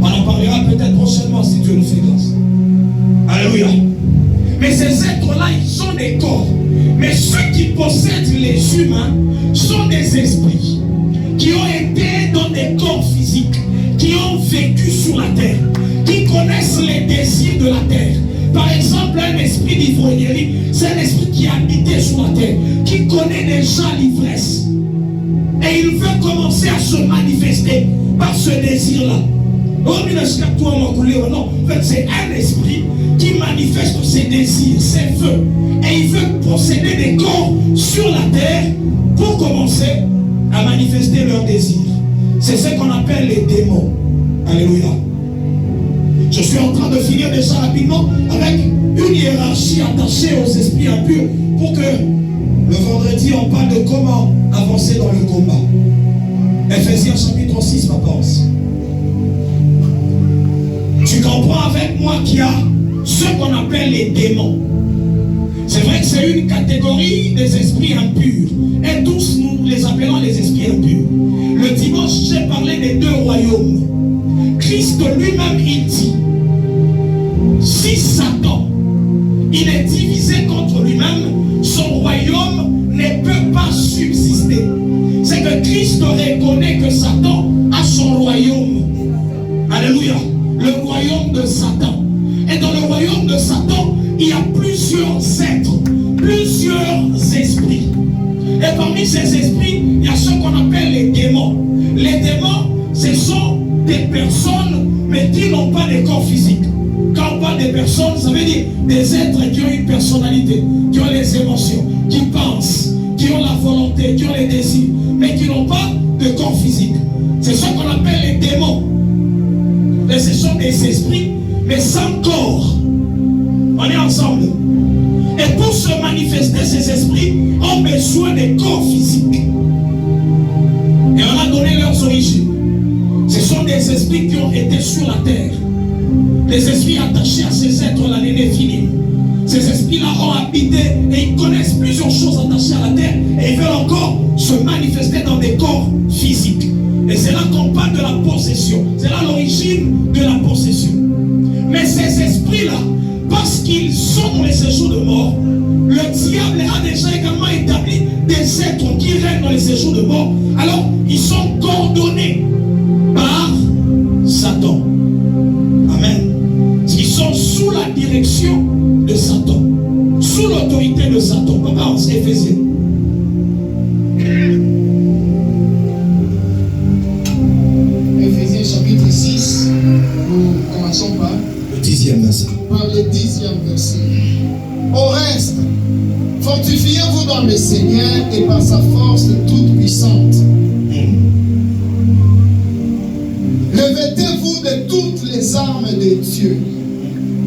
On en parlera peut-être prochainement si Dieu nous fait grâce. Alléluia. Mais ces êtres-là, ils ont des corps. Mais ceux qui possèdent les humains sont des esprits qui ont été dans des corps physiques, qui ont vécu sur la terre, qui connaissent les désirs de la terre. Par exemple, un esprit d'ivrognerie, c'est un esprit qui a habité sur la terre, qui connaît déjà l'ivresse. Et il veut commencer à se manifester par ce désir-là. Non, en fait, c'est un esprit qui manifeste ses désirs, ses vœux. Et il veut posséder des corps sur la terre pour commencer à manifester leurs désirs. C'est ce qu'on appelle les démons. Alléluia. Je suis en train de finir déjà rapidement avec une hiérarchie attachée aux esprits impurs pour que le vendredi on parle de comment avancer dans le combat. Ephésiens chapitre 6, ma pense. Tu comprends avec moi qu'il y a ce qu'on appelle les démons. C'est vrai que c'est une catégorie des esprits impurs. Et tous nous les appelons les esprits impurs. Le dimanche, j'ai parlé des deux royaumes. Christ lui-même, il dit, si Satan, il est divisé contre lui-même, son royaume ne peut pas subsister. C'est que Christ reconnaît que Satan a son royaume. Alléluia. Le royaume de Satan. Et dans le royaume de Satan, il y a plusieurs êtres, plusieurs esprits. Et parmi ces esprits, il y a ce qu'on appelle les démons. Les démons, ce sont des personnes, mais qui n'ont pas de corps physique. Quand on parle des personnes, ça veut dire des êtres qui ont une personnalité, qui ont les émotions, qui pensent, qui ont la volonté, qui ont les désirs, mais qui n'ont pas de corps physique. C'est ce qu'on appelle les démons. Et ce sont des esprits, mais sans corps. On est ensemble. Et pour se manifester, ces esprits ont besoin des corps physiques. Et on a donné leurs origines. Ce sont des esprits qui ont été sur la terre. Des esprits attachés à ces êtres-là, les néphilim. Ces esprits-là ont habité et ils connaissent plusieurs choses attachées à la terre et ils veulent encore se manifester dans des corps physiques. Et c'est là qu'on parle de la possession. C'est là l'origine de la possession. Mais ces esprits-là, parce qu'ils sont dans les séjours de mort, le diable a déjà également établi des êtres qui règnent dans les séjours de mort. Alors, ils sont coordonnés par Satan. Amen. Ils sont sous la direction de Satan, sous l'autorité de Satan. Papa, on s'est Éphésiens. Éphésiens chapitre 6, nous commençons par le 10e verset. Par le 10e verset. Au reste, fortifiez-vous dans le Seigneur et par sa force toute puissante. Revêtez-vous de toutes les armes de Dieu,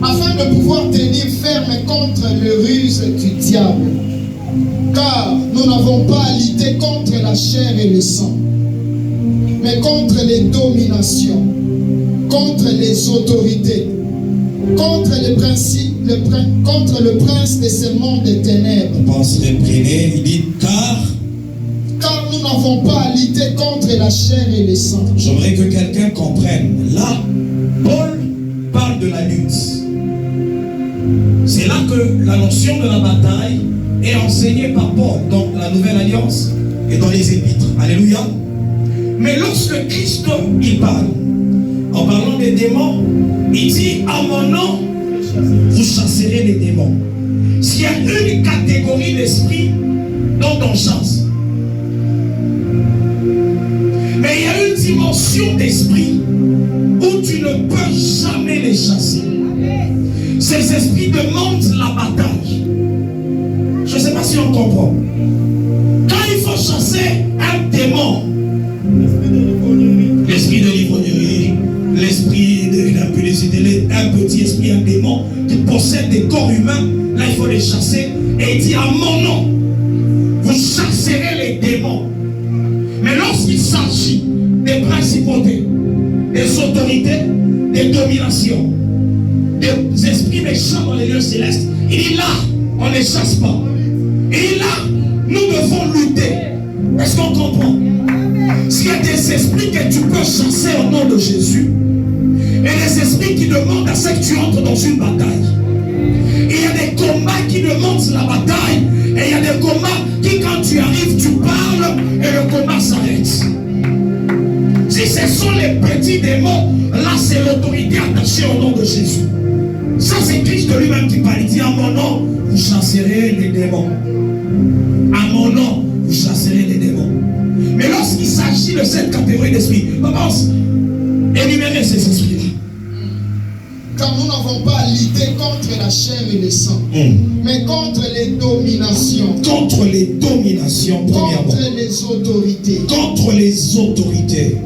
afin de pouvoir tenir ferme contre les ruses du diable. Car nous n'avons pas à lutter contre la chair et le sang, mais contre les dominations, contre les autorités, contre les principes, contre le prince de ce monde des ténèbres. On pense réprimer, il dit car nous n'avons pas à lutter contre la chair et le sang. J'aimerais que quelqu'un comprenne. Là, Paul parle de la lutte. C'est là que la notion de la bataille est enseignée par Paul dans la Nouvelle Alliance et dans les Épîtres. Alléluia. Mais lorsque Christ il parle, en parlant des démons, il dit à mon nom, vous chasserez les démons. S'il y a une catégorie d'esprit dont on chasse, situation d'esprit où tu ne peux jamais les chasser. Ces esprits demandent la bataille. Je ne sais pas si on comprend. Quand il faut chasser un démon, l'esprit de l'ivrognerie, l'esprit de l'impudicité, un petit esprit, un démon qui possède des corps humains, là il faut les chasser. Et il dit à mon nom, vous chasserez les démons. Mais lorsqu'il s'agit des principautés, des autorités, des dominations, des esprits méchants dans les lieux célestes, il dit là, on ne les chasse pas. Et là, nous devons lutter. Est-ce qu'on comprend? S'il y a des esprits que tu peux chasser au nom de Jésus, et des esprits qui demandent à ce que tu entres dans une bataille. Il y a des combats qui demandent la bataille, et il y a des combats qui, quand tu arrives, tu parles et le combat s'arrête. Si ce sont les petits démons, là c'est l'autorité attachée au nom de Jésus. Ça c'est Christ lui-même qui parle. Il dit à mon nom, vous chasserez les démons. À mon nom, vous chasserez les démons. Mais lorsqu'il s'agit de cette catégorie d'esprit, on pense énumérer ces esprits-là. Car nous n'avons pas à lutter contre la chair et le sang, mais contre les dominations. Contre les dominations, premièrement. Contre les autorités. Contre les autorités.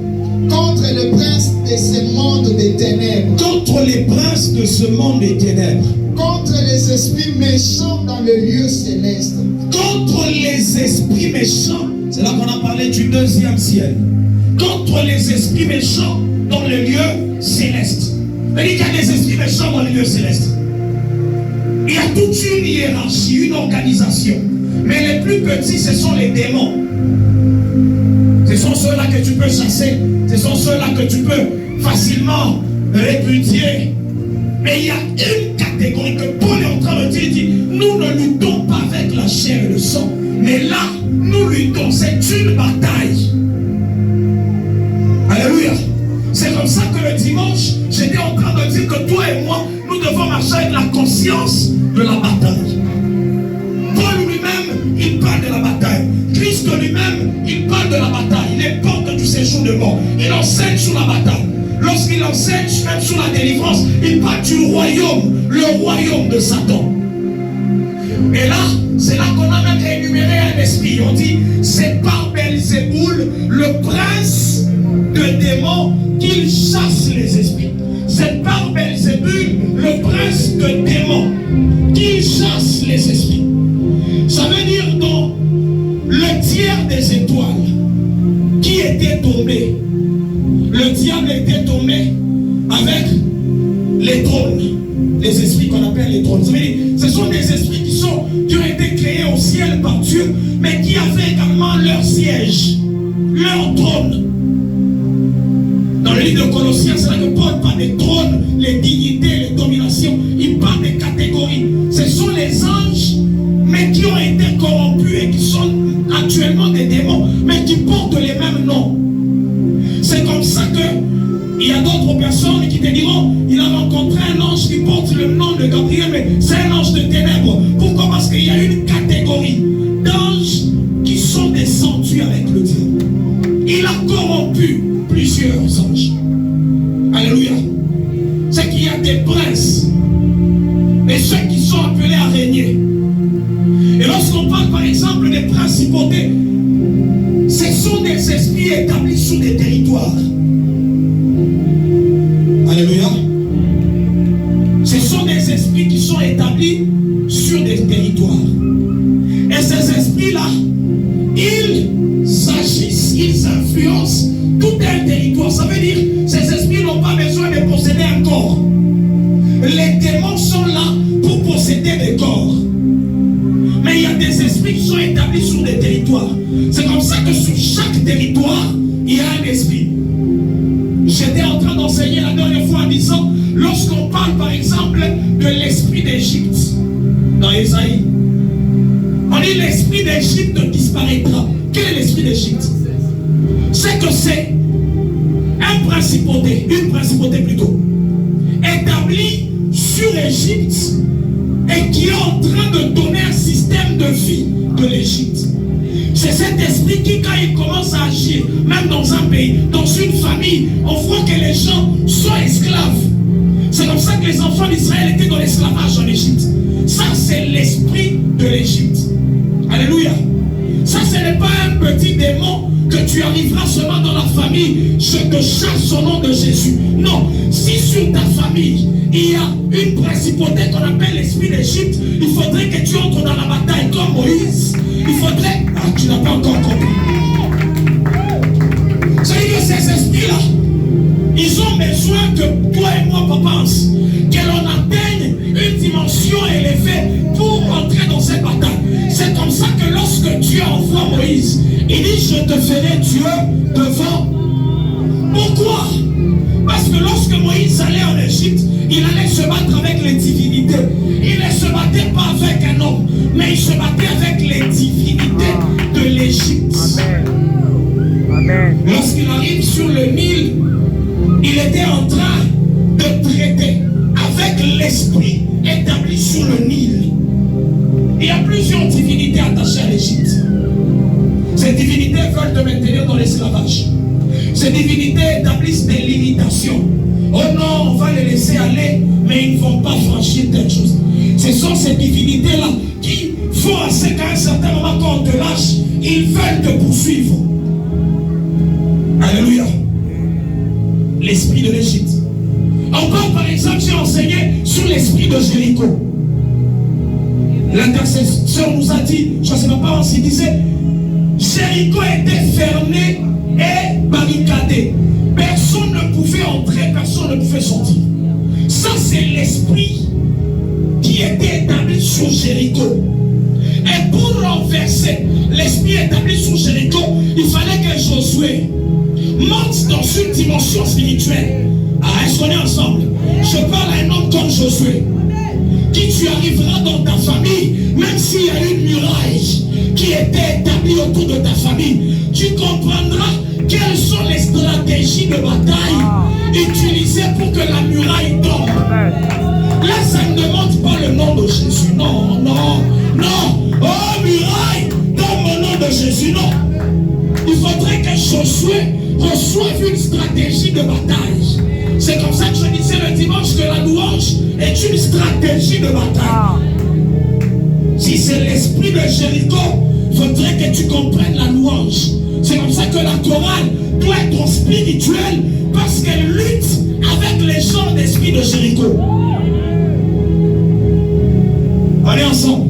Contre le prince de ce monde des ténèbres. Contre les princes de ce monde des ténèbres. Contre les esprits méchants dans le lieu céleste. Contre les esprits méchants. C'est là qu'on a parlé du deuxième ciel. Contre les esprits méchants dans le lieu céleste. Il y a des esprits méchants dans le lieu céleste. Il y a toute une hiérarchie, une organisation. Mais les plus petits, ce sont les démons. Ce sont ceux-là que tu peux chasser. Ce sont ceux-là que tu peux facilement répudier. Mais il y a une catégorie que Paul est en train de dire. Il dit, nous ne luttons pas avec la chair et le sang. Mais là, nous luttons. C'est une bataille. Alléluia. C'est comme ça que le dimanche, j'étais en train de dire que toi et moi, nous devons marcher avec la conscience de la bataille. Paul lui-même, il parle de la bataille. Christ lui-même, il parle de la bataille. Les portes du séjour de mort. Il enseigne sur la bataille. Lorsqu'il enseigne même sur la délivrance, il parle du royaume, le royaume de Satan. Et là, c'est là qu'on a même énuméré un esprit. On dit, c'est par Belzéboul, le prince de démons, qu'il chasse les esprits. C'est par Belzébuth, le prince de démons, qu'il chasse les esprits. Ça veut dire dans le tiers des étoiles qui était tombé, le diable était tombé avec les trônes, les esprits qu'on appelle les trônes. Ça veut dire, ce sont des esprits qui ont été créés au ciel par Dieu, mais qui avaient également leur siège, leur trône. Dans le livre de Colossiens, c'est là que Paul parle des trônes, les dignités, les dominations. Il parle des catégories. Ce sont les anges, mais qui ont été corrompus et qui sont actuellement des démons, mais qui portent les mêmes noms. C'est comme ça que il y a d'autres personnes qui te diront, il a rencontré un ange qui porte le nom de Gabriel, mais c'est un ange de ténèbres. Pourquoi? Parce qu'il y a une catégorie d'anges qui sont descendus avec le diable. Il a corrompu plusieurs anges. Alléluia. C'est qu'il y a des princes et ceux qui sont appelés à régner. Et lorsqu'on parle par exemple des principautés, ce sont des esprits établis sur des territoires. Alléluia. Ce sont des esprits qui sont établis sur des territoires. Et ces esprits-là, ils agissent, ils influencent tout un territoire. Ça veut dire que ces esprits n'ont pas besoin de posséder un corps. Les démons sont là pour posséder des corps. Mais il y a des esprits qui sont établis sur des territoires. C'est comme ça que sur chaque territoire, il y a un esprit. J'étais en train d'enseigner la dernière fois en disant, lorsqu'on parle par exemple de l'esprit d'Égypte, dans Ésaïe, on dit l'esprit d'Égypte disparaîtra. Quel est l'esprit d'Égypte? C'est que c'est une principauté plutôt, établie sur l'Égypte et qui est en train de donner un système de vie de l'Égypte. C'est cet esprit qui, quand il commence à agir, même dans un pays, dans une famille, on voit que les gens sont esclaves. C'est comme ça que les enfants d'Israël étaient dans l'esclavage en Égypte. Ça, c'est l'esprit de l'Égypte. Alléluia. Ça, ce n'est pas un petit démon que tu arriveras seulement dans la famille. Je te chasse au nom de Jésus. Non. Si sur ta famille, il y a une principauté qu'on appelle l'esprit d'Égypte, il faudrait que tu entres dans la bataille comme Moïse. Il faudrait... Ah, tu n'as pas encore compris. C'est-à-dire que ces esprits-là, ils ont besoin que toi et moi, papa, que l'on atteigne une dimension élevée pour entrer dans cette bataille. C'est comme ça que lorsque Dieu envoie Moïse, il dit, je te ferai Dieu devant. Pourquoi? Parce que lorsque Moïse allait en Égypte, il allait se battre avec les divinités. Il ne se battait pas avec un homme, mais il se battait avec les divinités de l'Égypte. Lorsqu'il arrive sur le Nil, il était en train de traiter avec l'esprit établi sur le Nil. Il y a plusieurs divinités attachées à l'Égypte. Ces divinités veulent te maintenir dans l'esclavage. Ces divinités établissent des limitations. Oh non, on va les laisser aller, mais ils ne vont pas franchir telle chose. Ce sont ces divinités-là qui font à ce qu'à un certain moment, quand on te lâche, ils veulent te poursuivre. Alléluia. L'esprit de l'Égypte. Encore par exemple, j'ai enseigné sur l'esprit de Jéricho. L'intercesseur nous a dit, je ne sais pas si disait, Jéricho était fermé et barricadé. Personne ne pouvait entrer, personne ne pouvait sortir. Ça, c'est l'esprit qui était établi sur Jéricho. Et pour renverser l'esprit établi sur Jéricho, il fallait que Josué monte dans une dimension spirituelle. Ah, est-ce qu'on est ensemble? Je parle à un homme comme Josué, qui tu arriveras dans ta famille, même s'il y a une muraille qui était établie autour de ta famille, tu comprendras quelles sont les stratégies de bataille utilisées pour que la muraille tombe. Là, ça ne demande pas le nom de Jésus. Non, non, non. Oh, muraille, tombe au nom de Jésus. Non. Il faudrait que Josué reçoive une stratégie de bataille. C'est comme ça que je disais le dimanche que la louange est une stratégie de bataille. Si c'est l'esprit de Jéricho, il faudrait que tu comprennes la louange. C'est comme ça que la chorale doit être spirituelle, parce qu'elle lutte avec les gens d'esprit de Jéricho. Allez ensemble.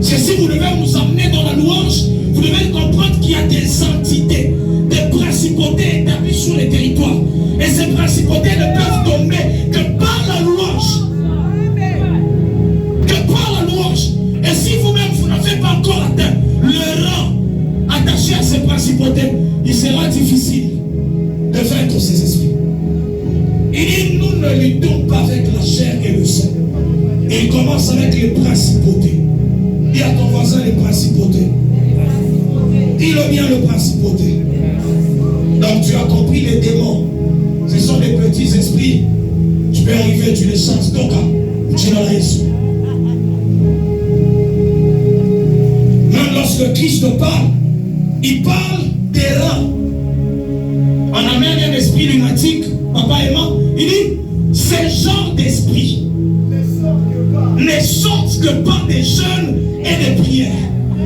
C'est si vous devez vous amener dans la louange, vous devez comprendre qu'il y a des entités, des principautés établies sur les territoires. Et ces principautés ne peuvent tomber que par la louange. Que par la louange. Et si vous-même, vous n'avez pas encore atteint le rang attaché à ces principautés, il sera difficile de vaincre ces esprits. Il dit, nous ne luttons pas avec la chair et le sang. Et il commence avec les principautés. Dis à ton voisin les principautés. Dis-le bien, les principautés. Donc tu as compris, les démons, ce sont des petits esprits. Tu peux arriver, tu les chances. Donc, tu l'as reçu. Même lorsque Christ parle, il parle des reins. On amène un esprit lunatique, papa et maman. Il dit, ces genres d'esprits ne sortent que par des jeûnes et des prières.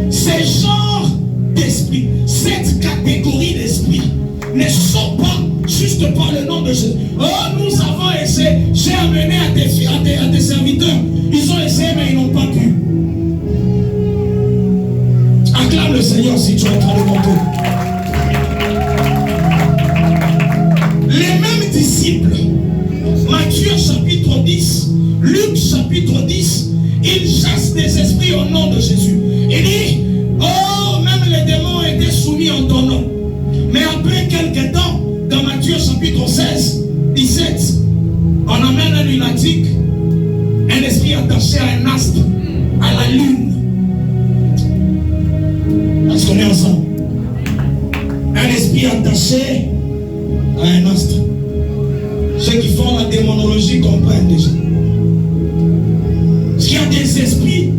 Ces genres d'esprits, cette catégorie d'esprits ne sont pas juste par le nom de Jésus. Oh, nous avons essayé, j'ai amené à tes serviteurs, ils ont essayé mais ils n'ont pas pu. Acclame le Seigneur si tu es en train de monter. Les mêmes disciples, Matthieu chapitre 10, Luc chapitre 10, ils chassent des esprits au nom de Jésus. Il dit, oh, même les démons étaient soumis en ton nom. Mais après quelques temps, dans Matthieu chapitre 16, 17, on amène un lunatique, un esprit attaché à un astre, à la lune. Est-ce qu'on est ensemble? Un esprit attaché à un astre. Ceux qui font la démonologie comprennent déjà. Il y a des esprits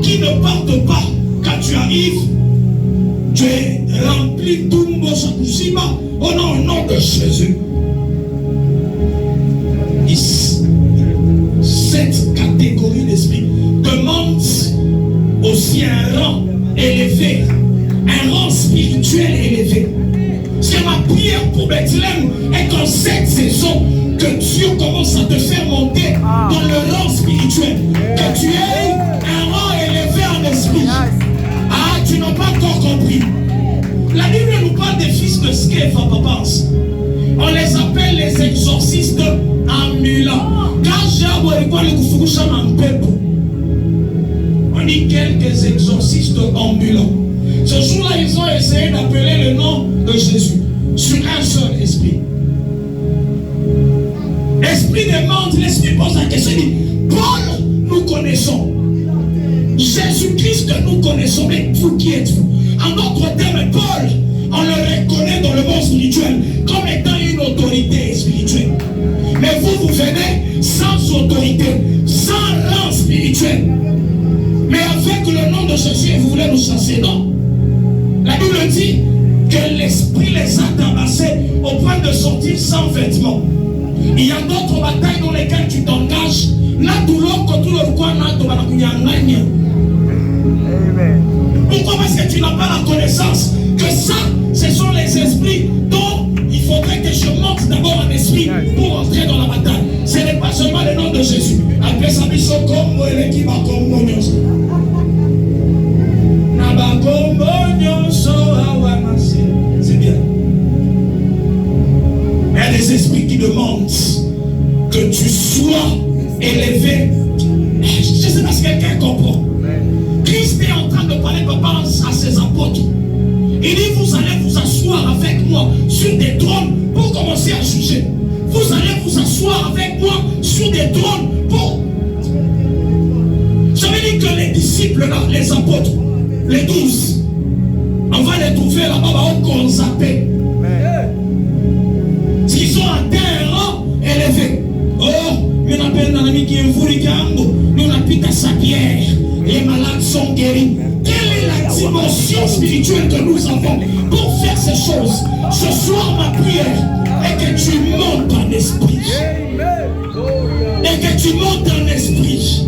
qui ne partent pas quand tu arrives Tu es rempli d'umbo sakushima au nom de Jésus. Cette catégorie d'esprit demande aussi un rang élevé, un rang spirituel élevé. C'est ma prière pour Bethléem est qu'en cette saison, que Dieu commence à te faire monter dans le rang spirituel, que tu aies un rang élevé en esprit. Ah, tu n'as pas encore compris. La Bible nous parle des fils de Sceva, papa. On les appelle les exorcistes ambulants. Quand j'ai abordé le Kufukusha Mampepo, on dit quelques exorcistes ambulants. Ce jour-là, ils ont essayé d'appeler le nom de Jésus sur un seul esprit. L'esprit demande, l'esprit pose la question, il dit, Paul, nous connaissons. Jésus-Christ, nous connaissons. Mais vous, qui êtes-vous? En d'autres termes, Paul, on le reconnaît dans le monde spirituel comme étant une autorité spirituelle. Mais vous venez sans autorité, sans rang spirituel. Mais avec le nom de Jésus, vous voulez nous chasser, non? La Bible dit que l'esprit les a tabassés au point de sortir sans vêtements. Il y a d'autres batailles dans lesquelles tu t'engages. Pourquoi? Parce que tu n'as pas la connaissance que ça, ce sont les esprits dont il faudrait que je monte d'abord en esprit pour entrer dans la bataille. Ce n'est pas seulement le nom de Jésus. Après ça, ils sont comme l'équipe à Communion. C'est bien. Il y a des esprits qui demandent que tu sois élevé. Je ne sais pas si quelqu'un comprend. Christ est en train de parler, papa, à ses apôtres. Il dit, vous allez vous asseoir avec moi sur des trônes pour commencer à juger. Vous allez vous asseoir avec moi sur des trônes pour... J'avais dit que les disciples, là, les apôtres, les 12, on va les trouver là-bas au Konzapé. S'ils ont atteint un rang élevé. Oh, mais on appelle un ami qui est Vurigambo, nous on appelle à sa pierre. Les malades sont guéris. Quelle est la dimension spirituelle que nous avons pour faire ces choses? Ce soir, ma prière est que tu montes en esprit. Et que tu montes en esprit.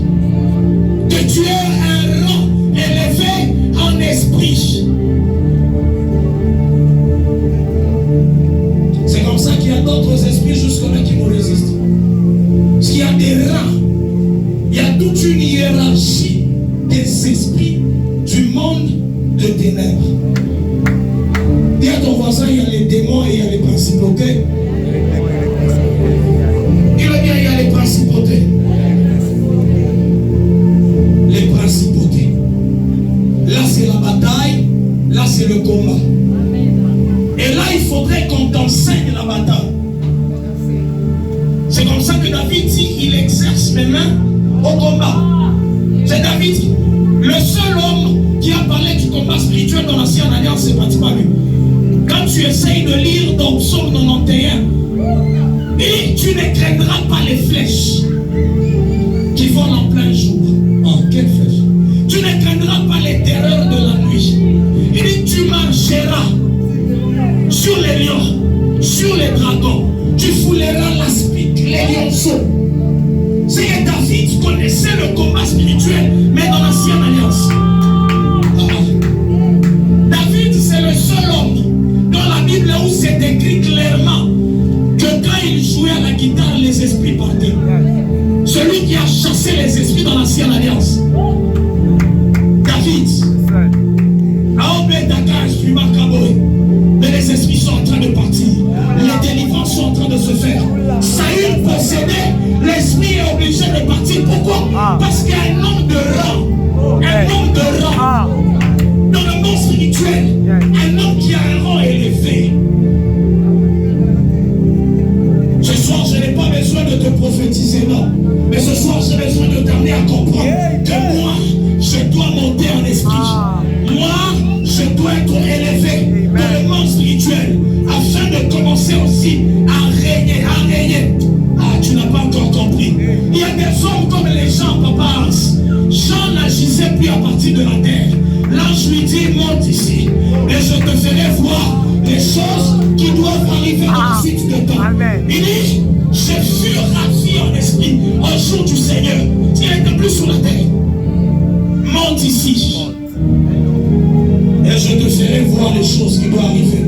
Que tu aies un rang élevé en esprit. C'est comme ça qu'il y a d'autres esprits jusque-là qui nous résistent. Parce qu'il y a des rangs. Il y a toute une hiérarchie des esprits du monde de ténèbres. Dis à ton voisin, il y a les démons et il y a les principautés. Il va dire, il y a les principautés. Les principautés. Là, c'est la bataille. Là, c'est le combat. Et là, il faudrait qu'on t'enseigne la bataille. C'est comme ça que David dit, il exerce mes mains au combat. C'est David, le seul homme qui a parlé du combat spirituel dans l'Ancienne Alliance, c'est pratiquement lui. Quand tu essayes de lire dans Psaume 91, et tu ne craindras pas les flèches qui volent en plein jour. Oh, quelle flèche? Tu ne craindras pas les terreurs de la nuit. Il dit, tu marcheras sur les lions, sur les dragons. Tu fouleras l'aspic, les lionceaux. C'est que David connaissait le combat spirituel, mais dans l'Ancienne Alliance. David, c'est le seul homme dans la Bible où c'est écrit clairement que quand il jouait à la guitare, les esprits partaient. Celui qui a chassé les esprits dans l'Ancienne Alliance. David. Mais les esprits sont en train de partir. Les délivrances sont en train de se faire. Saül possédait, l'esprit est obligé de partir. Pourquoi? Parce qu'il y a un homme de rang. Un homme de rang. Dans le monde spirituel, un homme qui a un rang élevé. Ce soir, je n'ai pas besoin de te prophétiser, non. Mais ce soir, j'ai besoin de t'amener à comprendre que moi, je dois monter en esprit. Moi, je dois être élevé dans le monde spirituel afin de commencer aussi à régner, à régner. Ah, tu n'as pas encore compris. Il y a des hommes comme les gens, papa. Jean n'agissait plus à partir de la terre. L'ange lui dit, monte ici. Les qui doivent arriver dans la suite de temps. Amen. Il dit, je fus ravi en esprit au jour du Seigneur. Il n'était plus sur la terre. Monte ici. Et je te ferai voir les choses qui doivent arriver.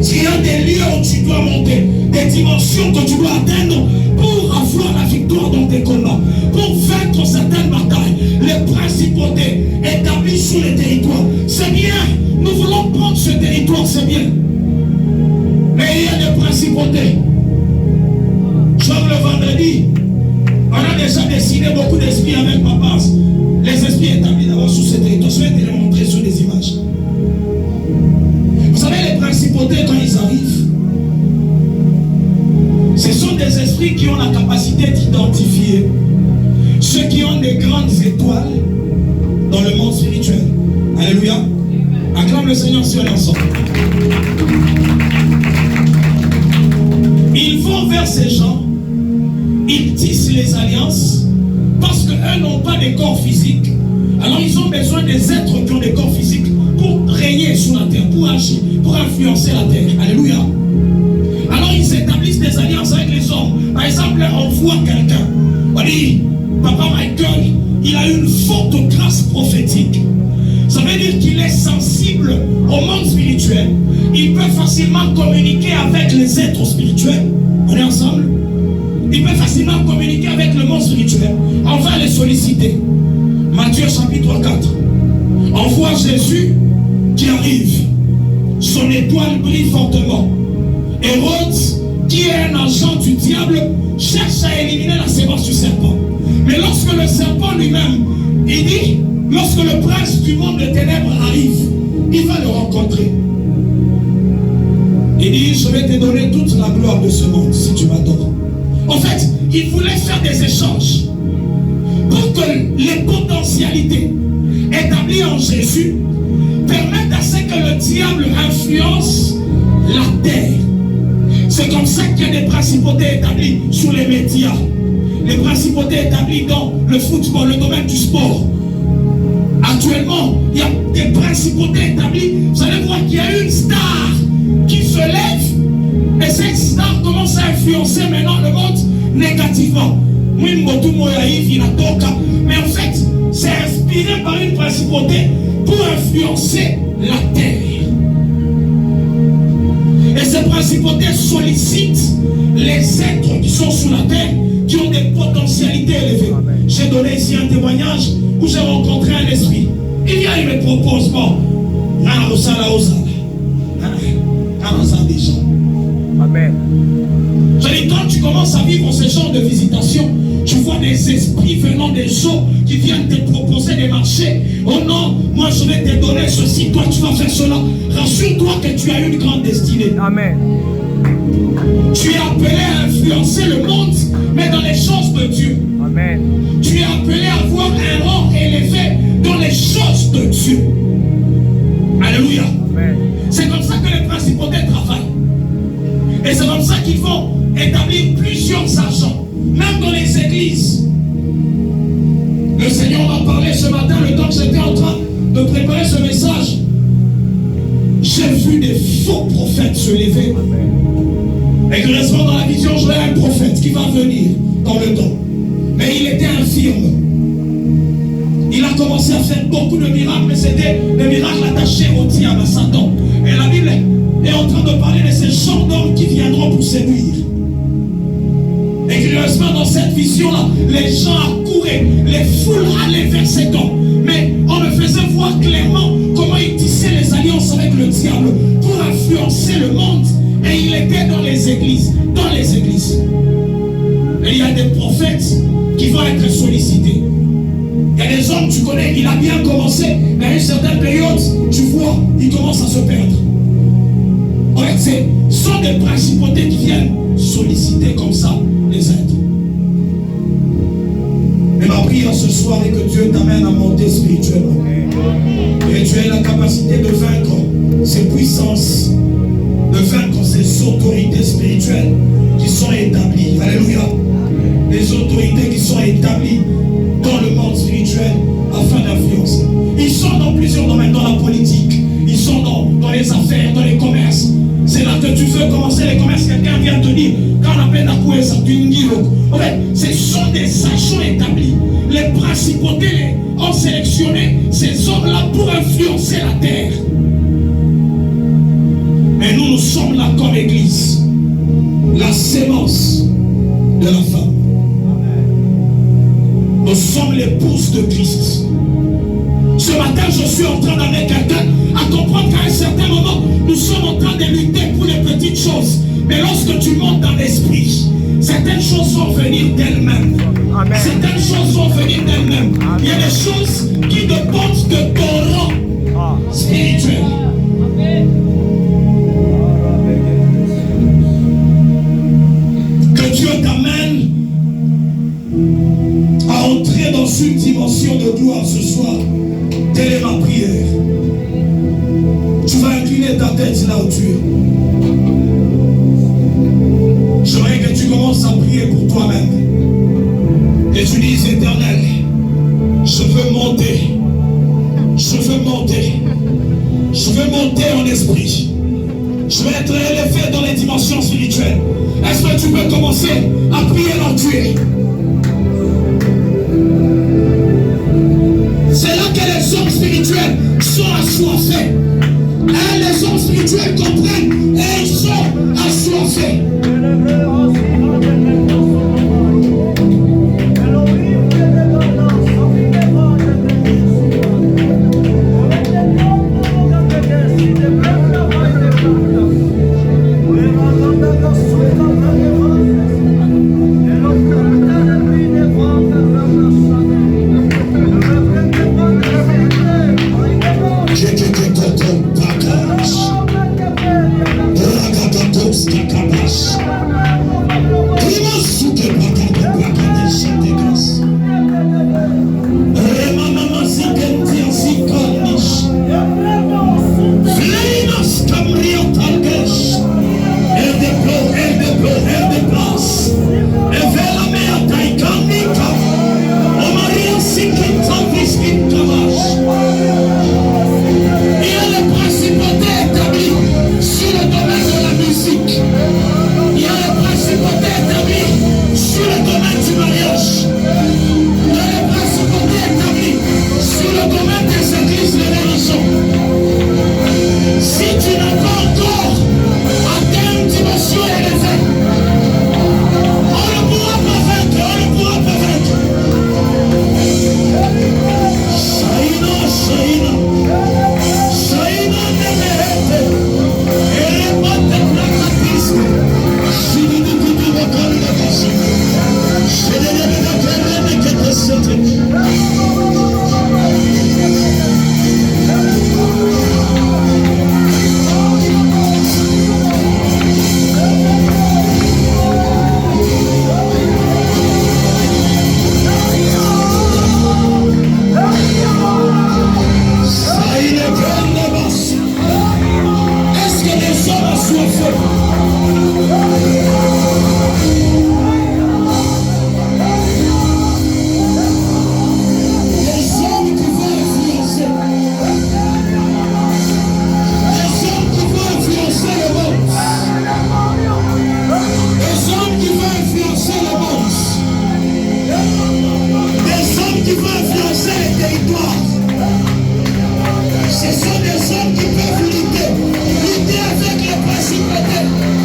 Il y a des lieux où tu dois monter, des dimensions que tu dois atteindre pour avoir la victoire dans tes combats, pour vaincre certaines batailles, les principautés établies sur les territoires. C'est bien, nous voulons prendre ce territoire, c'est bien. Mais il y a des principautés. Comme le vendredi, on a déjà dessiné beaucoup d'esprits avec papa. Les esprits établis d'abord sur ce territoire. Je vais te les montrer sur des images. Vous savez, les principautés, quand ils arrivent, ce sont des esprits qui ont la capacité d'identifier ceux qui ont des grandes étoiles dans le monde spirituel. Alléluia. Acclame le Seigneur sur l'ensemble. Ils vont vers ces gens, ils tissent les alliances, parce qu'eux n'ont pas de corps physique. Alors ils ont besoin des êtres qui ont des corps physiques pour régner sur la terre, pour agir, pour influencer la terre. Alléluia. Alors ils établissent des alliances avec les hommes. Par exemple, on voit quelqu'un. On dit, Papa Michael, il a une forte grâce prophétique. Ça veut dire qu'il est sensible au monde spirituel. Il peut facilement communiquer avec les êtres spirituels. On est ensemble? Il peut facilement communiquer avec le monde spirituel. On va les solliciter. Matthieu chapitre 4. On voit Jésus qui arrive. Son étoile brille fortement. Hérode, qui est un agent du diable, cherche à éliminer la sémence du serpent. Mais lorsque le serpent lui-même, il dit, lorsque le prince du monde de ténèbres arrive, il va le rencontrer. Il dit, je vais te donner toute la gloire de ce monde si tu m'adores. En fait, il voulait faire des échanges pour que les potentialités établies en Jésus permettent à ce que le diable influence la terre. C'est comme ça qu'il y a des principautés établies sur les médias, les principautés établies dans le football, le domaine du sport. Actuellement, il y a des principautés établies. Vous allez voir qu'il y a une star qui se lève et cette star commence à influencer maintenant le monde négativement. Mais en fait, c'est inspiré par une principauté pour influencer la terre. Et ces principautés sollicitent les êtres qui sont sur la terre, qui ont des potentialités élevées. J'ai donné ici un témoignage où j'ai rencontré un esprit. Il vient, il me propose, bon, Amen. Je dis, quand tu commences à vivre ce genre de visitation, tu vois des esprits venant des eaux qui viennent te proposer des marchés. Oh non, moi je vais te donner ceci, toi tu vas faire cela. Rassure-toi que tu as une grande destinée. Amen. Tu es appelé à influencer le monde, mais dans les choses de Dieu. Amen. Tu es appelé à avoir un rang élevé dans les choses de Dieu. Alléluia. Amen. C'est comme ça que les principautés travaillent. Et c'est comme ça qu'ils vont établir plusieurs agents, même dans les églises. Le Seigneur m'a parlé ce matin, le temps que j'étais en train de préparer ce message. J'ai vu des faux prophètes se lever. Et curieusement, dans la vision, je vois un prophète qui va venir dans le temps. Mais il était infirme. Il a commencé à faire beaucoup de miracles, mais c'était des miracles attachés au diable, à Satan. Et la Bible est en train de parler de ces gens d'hommes qui viendront pour séduire. Et curieusement, dans cette vision-là, les gens accouraient, les foules allaient vers ces camps. Mais on me faisait voir clairement comment ils tissaient les alliances avec le diable pour influencer le monde. Et il était dans les églises. Dans les églises. Et il y a des prophètes qui vont être sollicités. Il y a des hommes, tu connais, il a bien commencé, mais à une certaine période, tu vois, il commence à se perdre. En fait, ce sont des principautés qui viennent solliciter comme ça les êtres. Et ma prière ce soir est que Dieu t'amène à monter spirituellement. Et tu aies la capacité de vaincre ces puissances, de vaincre ces autorités spirituelles qui sont établies. Alléluia. Les autorités qui sont établies dans le monde spirituel afin d'influencer. Ils sont dans plusieurs domaines, dans la politique, ils sont dans les affaires, dans les commerces. C'est Quand tu veux commencer les commerces, quelqu'un vient te dire, quand on appelle la couesse, en fait, ce sont des actions établies. Les principautés ont sélectionné ces hommes-là pour influencer la terre. Mais nous sommes là comme église, la sémence de la femme. Nous sommes l'épouse de Christ. Ce matin, je suis en train d'amener quelqu'un à comprendre qu'à un certain moment, nous sommes en train de lutter pour les petites choses. Mais lorsque tu montes dans l'esprit, certaines choses vont venir d'elles-mêmes. Certaines choses vont venir d'elles-mêmes. Il y a des choses qui dépendent de ton rang spirituel. Que Dieu t'amène à entrer dans une dimension de gloire ce soir. Telle est ma prière. Tu vas incliner ta tête là où tu es. J'aimerais que tu commences à prier pour toi-même. Et tu dises, Éternel, je veux monter. Je veux monter. Je veux monter en esprit. Je veux être élevé dans les dimensions spirituelles. Est-ce que tu peux commencer à prier là où tu es? C'est là que les hommes spirituels sont assoiffés. Et les hommes spirituels comprennent et ils sont assoiffés. Ce sont des hommes qui peuvent lutter avec les principautés.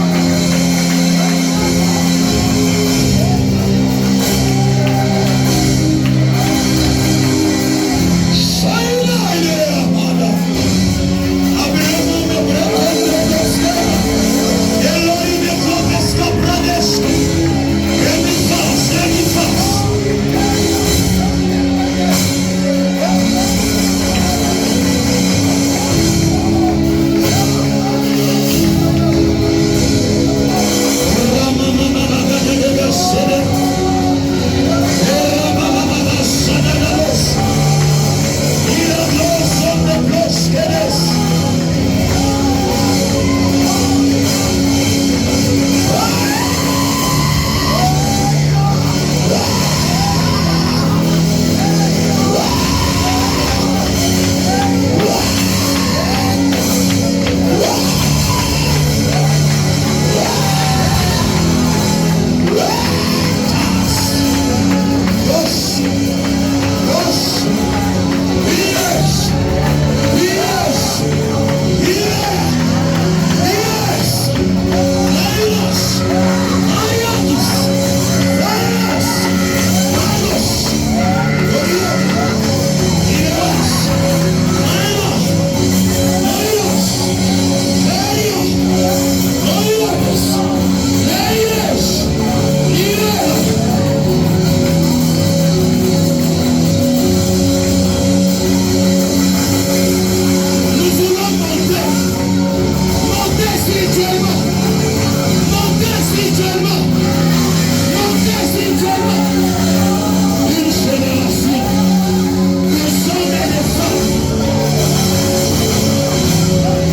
spirituellement. Montez spirituellement. Montez spirituellement. Une génération de hommes et de femmes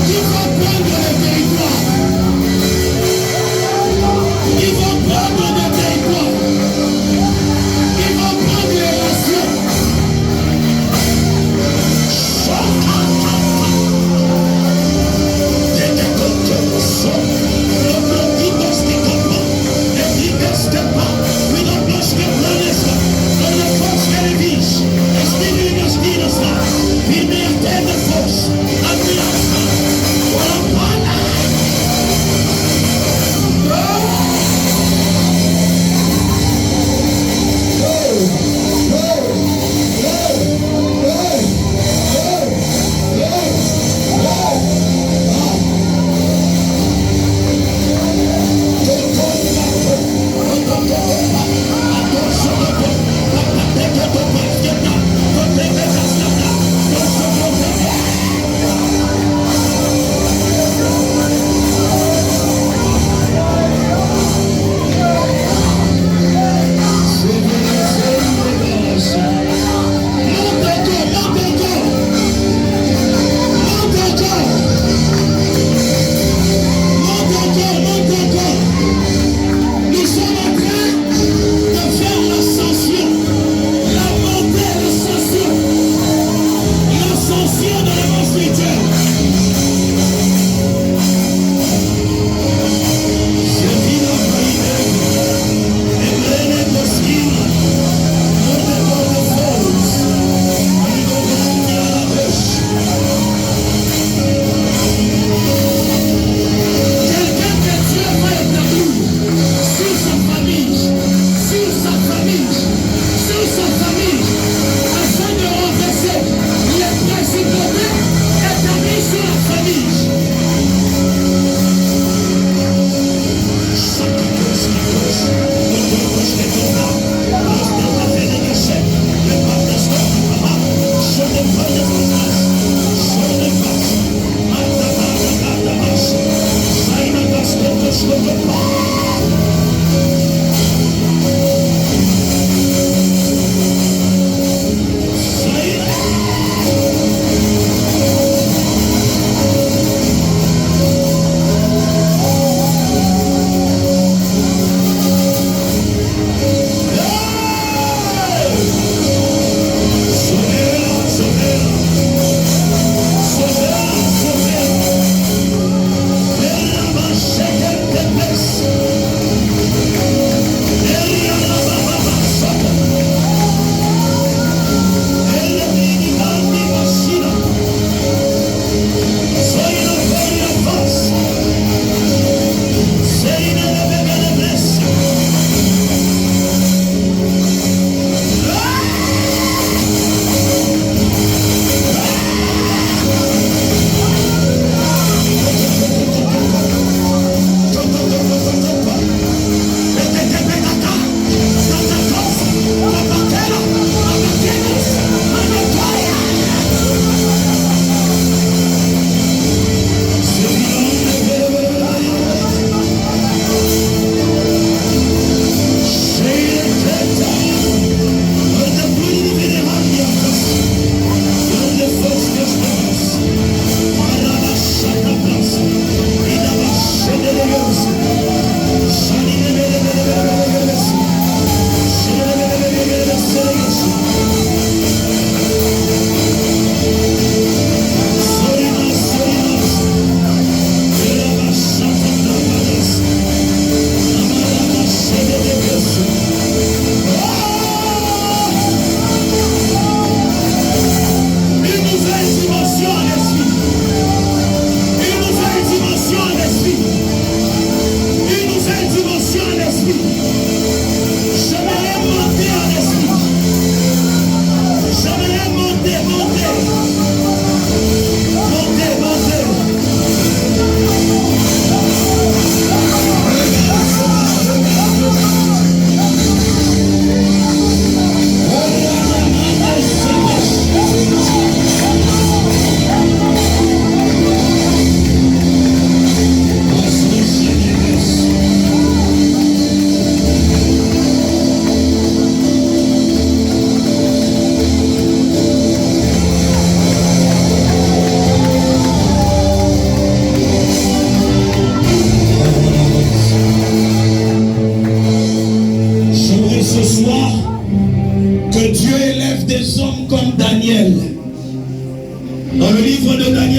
qui vont prendre le territoire. Ils vont prendre le territoire. Ils vont prendre les nations. Yes.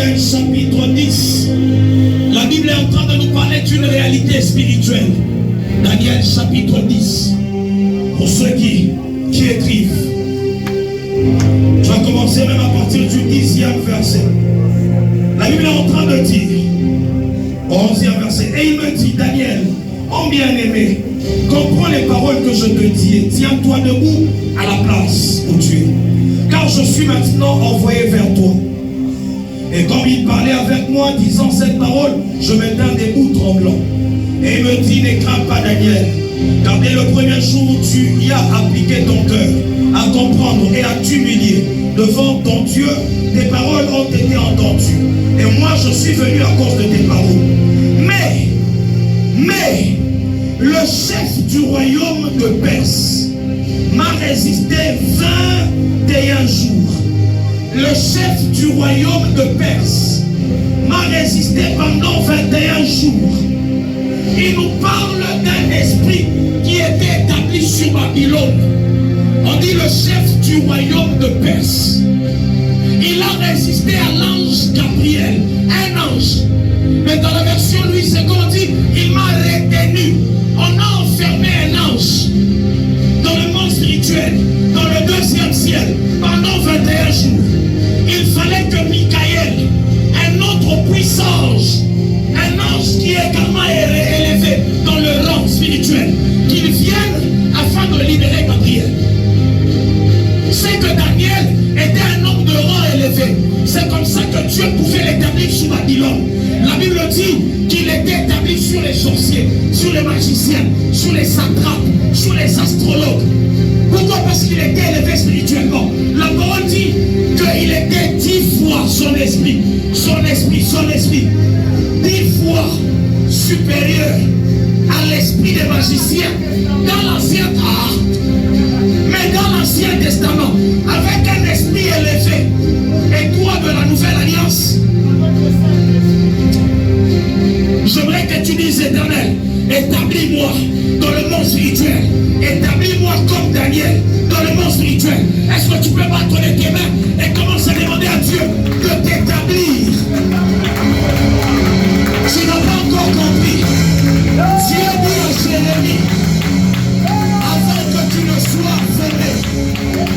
Daniel chapitre 10. La Bible est en train de nous parler d'une réalité spirituelle. Daniel chapitre 10. Pour ceux qui écrivent. Je vais commencer même à partir du 10e verset. La Bible est en train de dire, 11e verset, et il me dit, Daniel, mon bien-aimé, comprends les paroles que je te dis et tiens-toi debout à la place où tu es. Car je suis maintenant envoyé vers toi. Et comme il parlait avec moi, disant cette parole, je me tins debout tremblant. Et il me dit, ne crains pas Daniel, car dès le premier jour où tu y as appliqué ton cœur à comprendre et à t'humilier devant ton Dieu, tes paroles ont été entendues. Et moi je suis venu à cause de tes paroles. Mais, le chef du royaume de Perse m'a résisté 21 jours. Le chef du royaume de Perse m'a résisté pendant 21 jours. Il nous parle d'un esprit qui était établi sur Babylone. On dit le chef du royaume de Perse. Il a résisté à l'ange Gabriel, un ange. Mais dans la version Louis II dit, il m'a retenu. On a enfermé un ange dans le monde spirituel, dans le deuxième ciel, pendant 21 jours. Il fallait que Michael, un autre puissant ange, un ange qui est également élevé dans le rang spirituel, qu'il vienne afin de libérer Gabriel. C'est que Daniel était un homme de rang élevé. C'est comme ça que Dieu pouvait l'établir sur Babylone. La Bible dit qu'il était établi sur les sorciers, sur les magiciens, sur les satrapes, sur les astrologues. Pourquoi? Parce qu'il était élevé spirituellement. La parole dit qu'il était 10 fois son esprit, 10 fois supérieur à l'esprit des magiciens dans l'Ancien mais dans l'Ancien Testament, avec un esprit élevé. Et toi de la Nouvelle Alliance, j'aimerais que tu dises, Éternel, établis-moi dans le monde spirituel. Établis-moi comme Daniel dans le monde spirituel. Est-ce que tu peux battre tes mains et commencer à demander à Dieu de t'établir? Tu n'as pas encore compris. Dieu dit à Jérémie, avant que tu ne sois formé,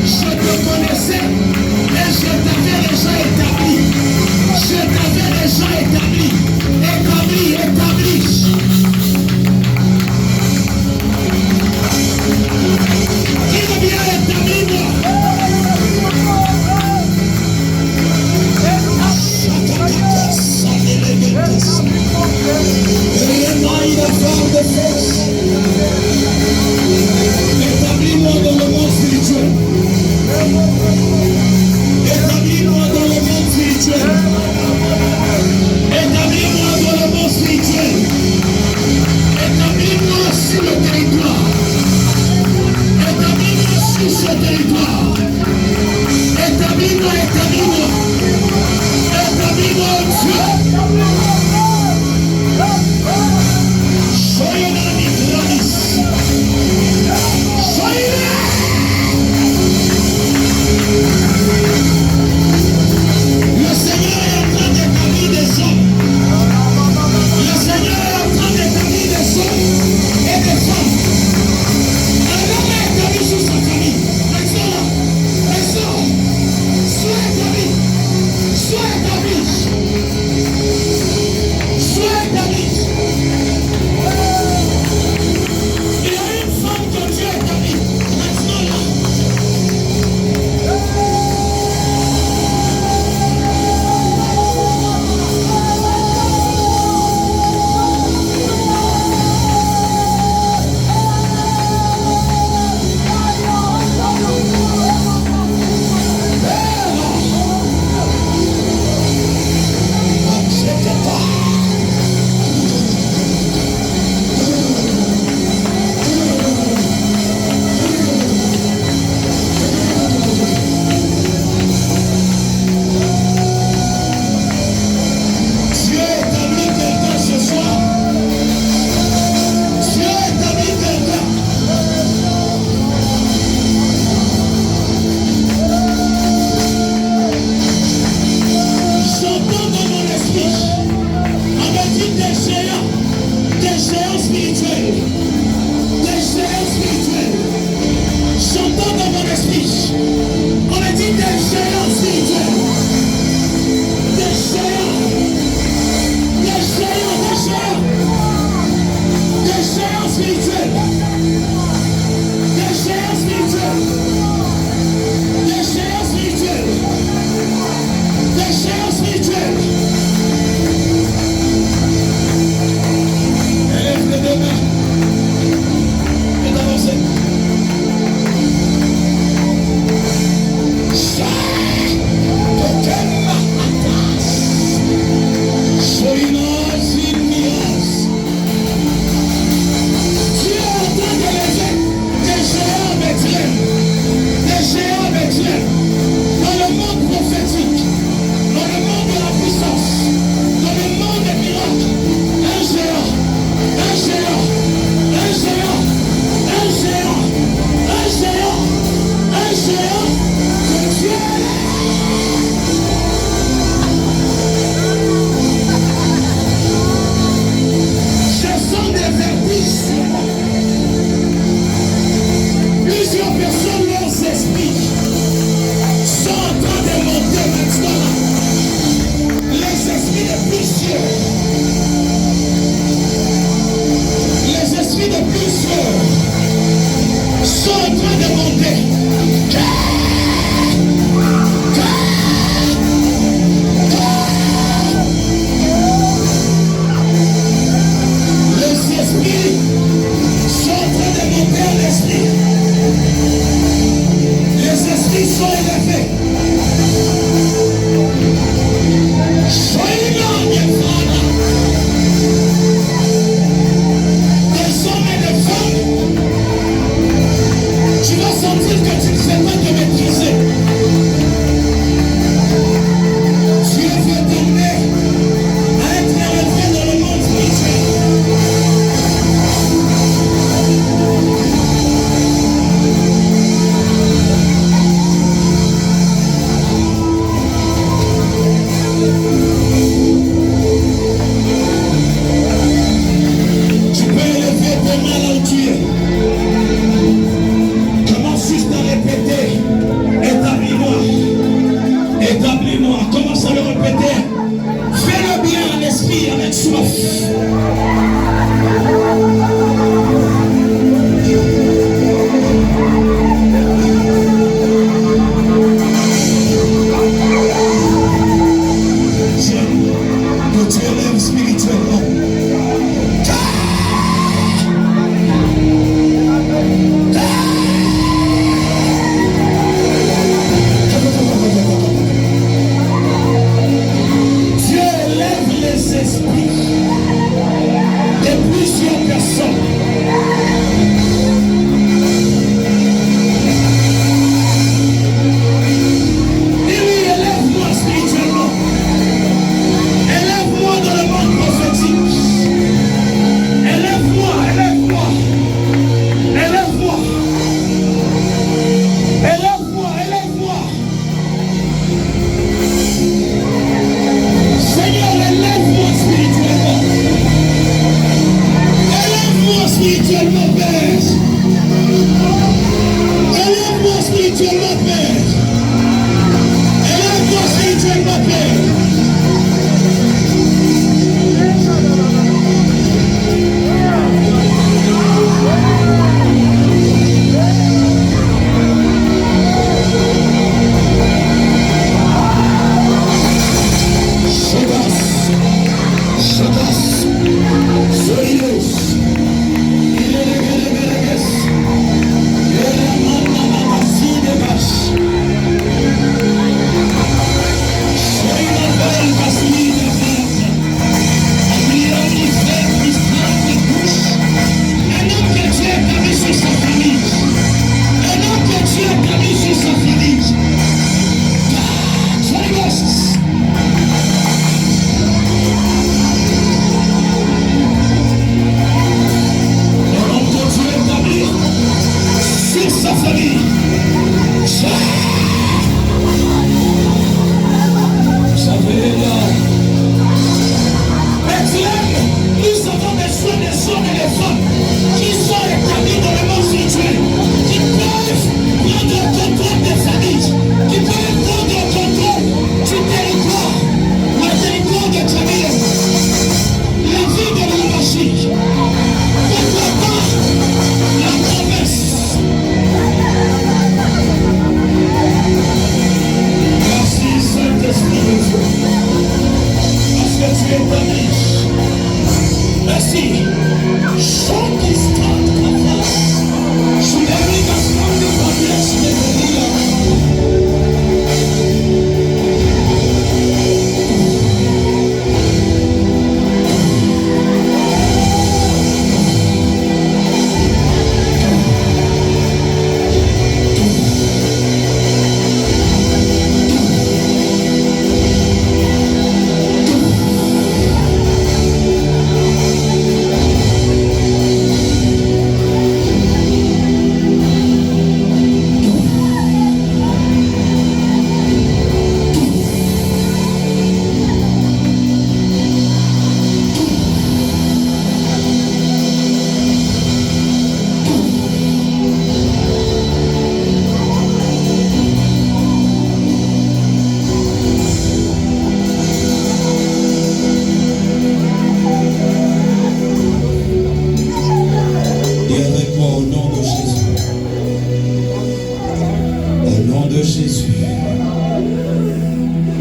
je te connaissais et je t'avais déjà établi. Je t'avais déjà établi. Établi. Qui veut bien établir-moi? spirituels. Des géants spirituels. J'entends dans mon esprit. On a dit des géants spirituels. Des géants. Des géants, des géants. Des géants spirituels. Des géants spirituels. Des géants spirituels. Des géants spirituels. Élève les deux mains. Et avancez.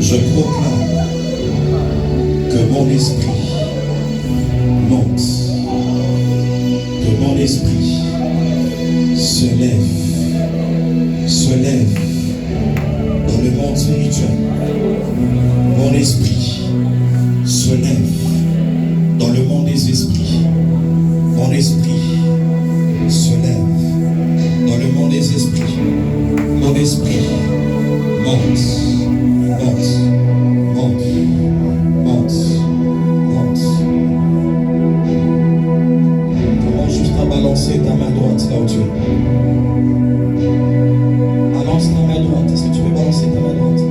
Je proclame que mon esprit monte, que mon esprit se lève dans le monde spirituel. Mon esprit se lève dans le monde des esprits. Mon esprit se lève dans le monde des esprits. Mon esprit monte, monte, monte, monte, monte. Commence juste à balancer ta main droite là où tu es. Balance ta main droite. Est-ce que tu peux balancer ta main droite?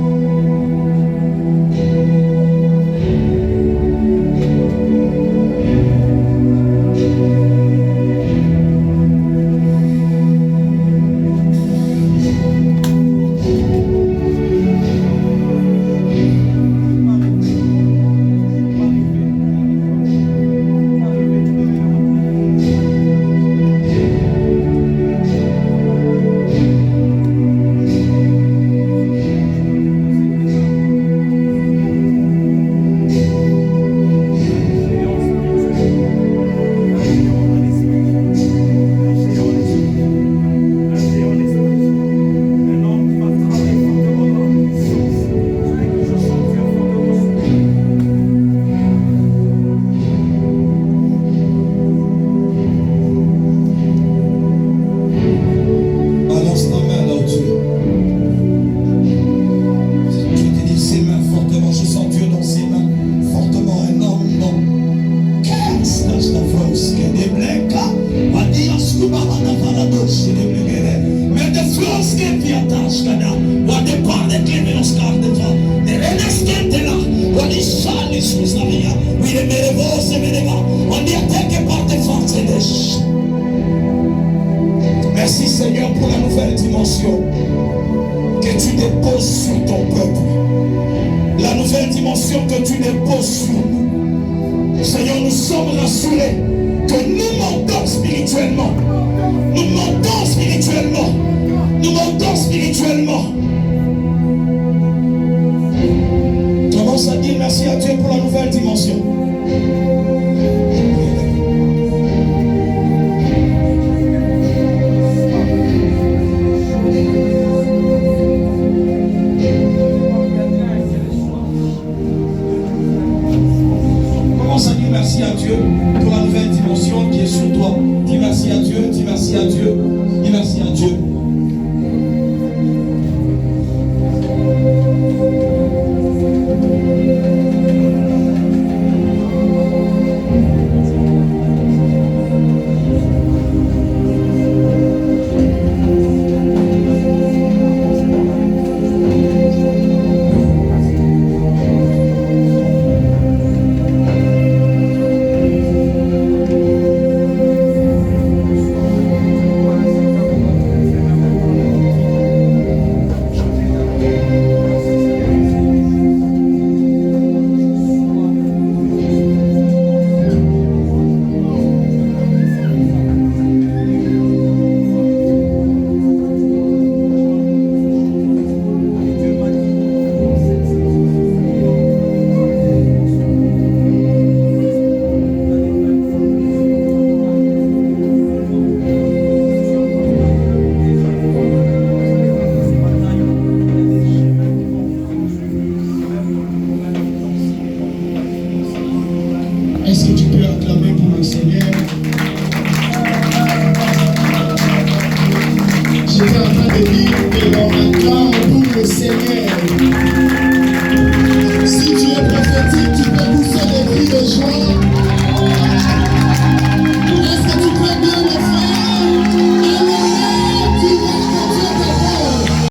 Merci Seigneur pour la nouvelle dimension que tu déposes sur ton peuple. La nouvelle dimension que tu déposes sur nous. Seigneur, nous sommes rassurés que nous montons spirituellement. Nous montons spirituellement. Nous montons spirituellement. Commence à dire merci à Dieu pour la nouvelle dimension. Merci à Dieu pour la nouvelle dimension qui est sur toi. Dis merci à Dieu, dis merci à Dieu, dis merci à Dieu. en train de dire que l'on acclame pour le Seigneur.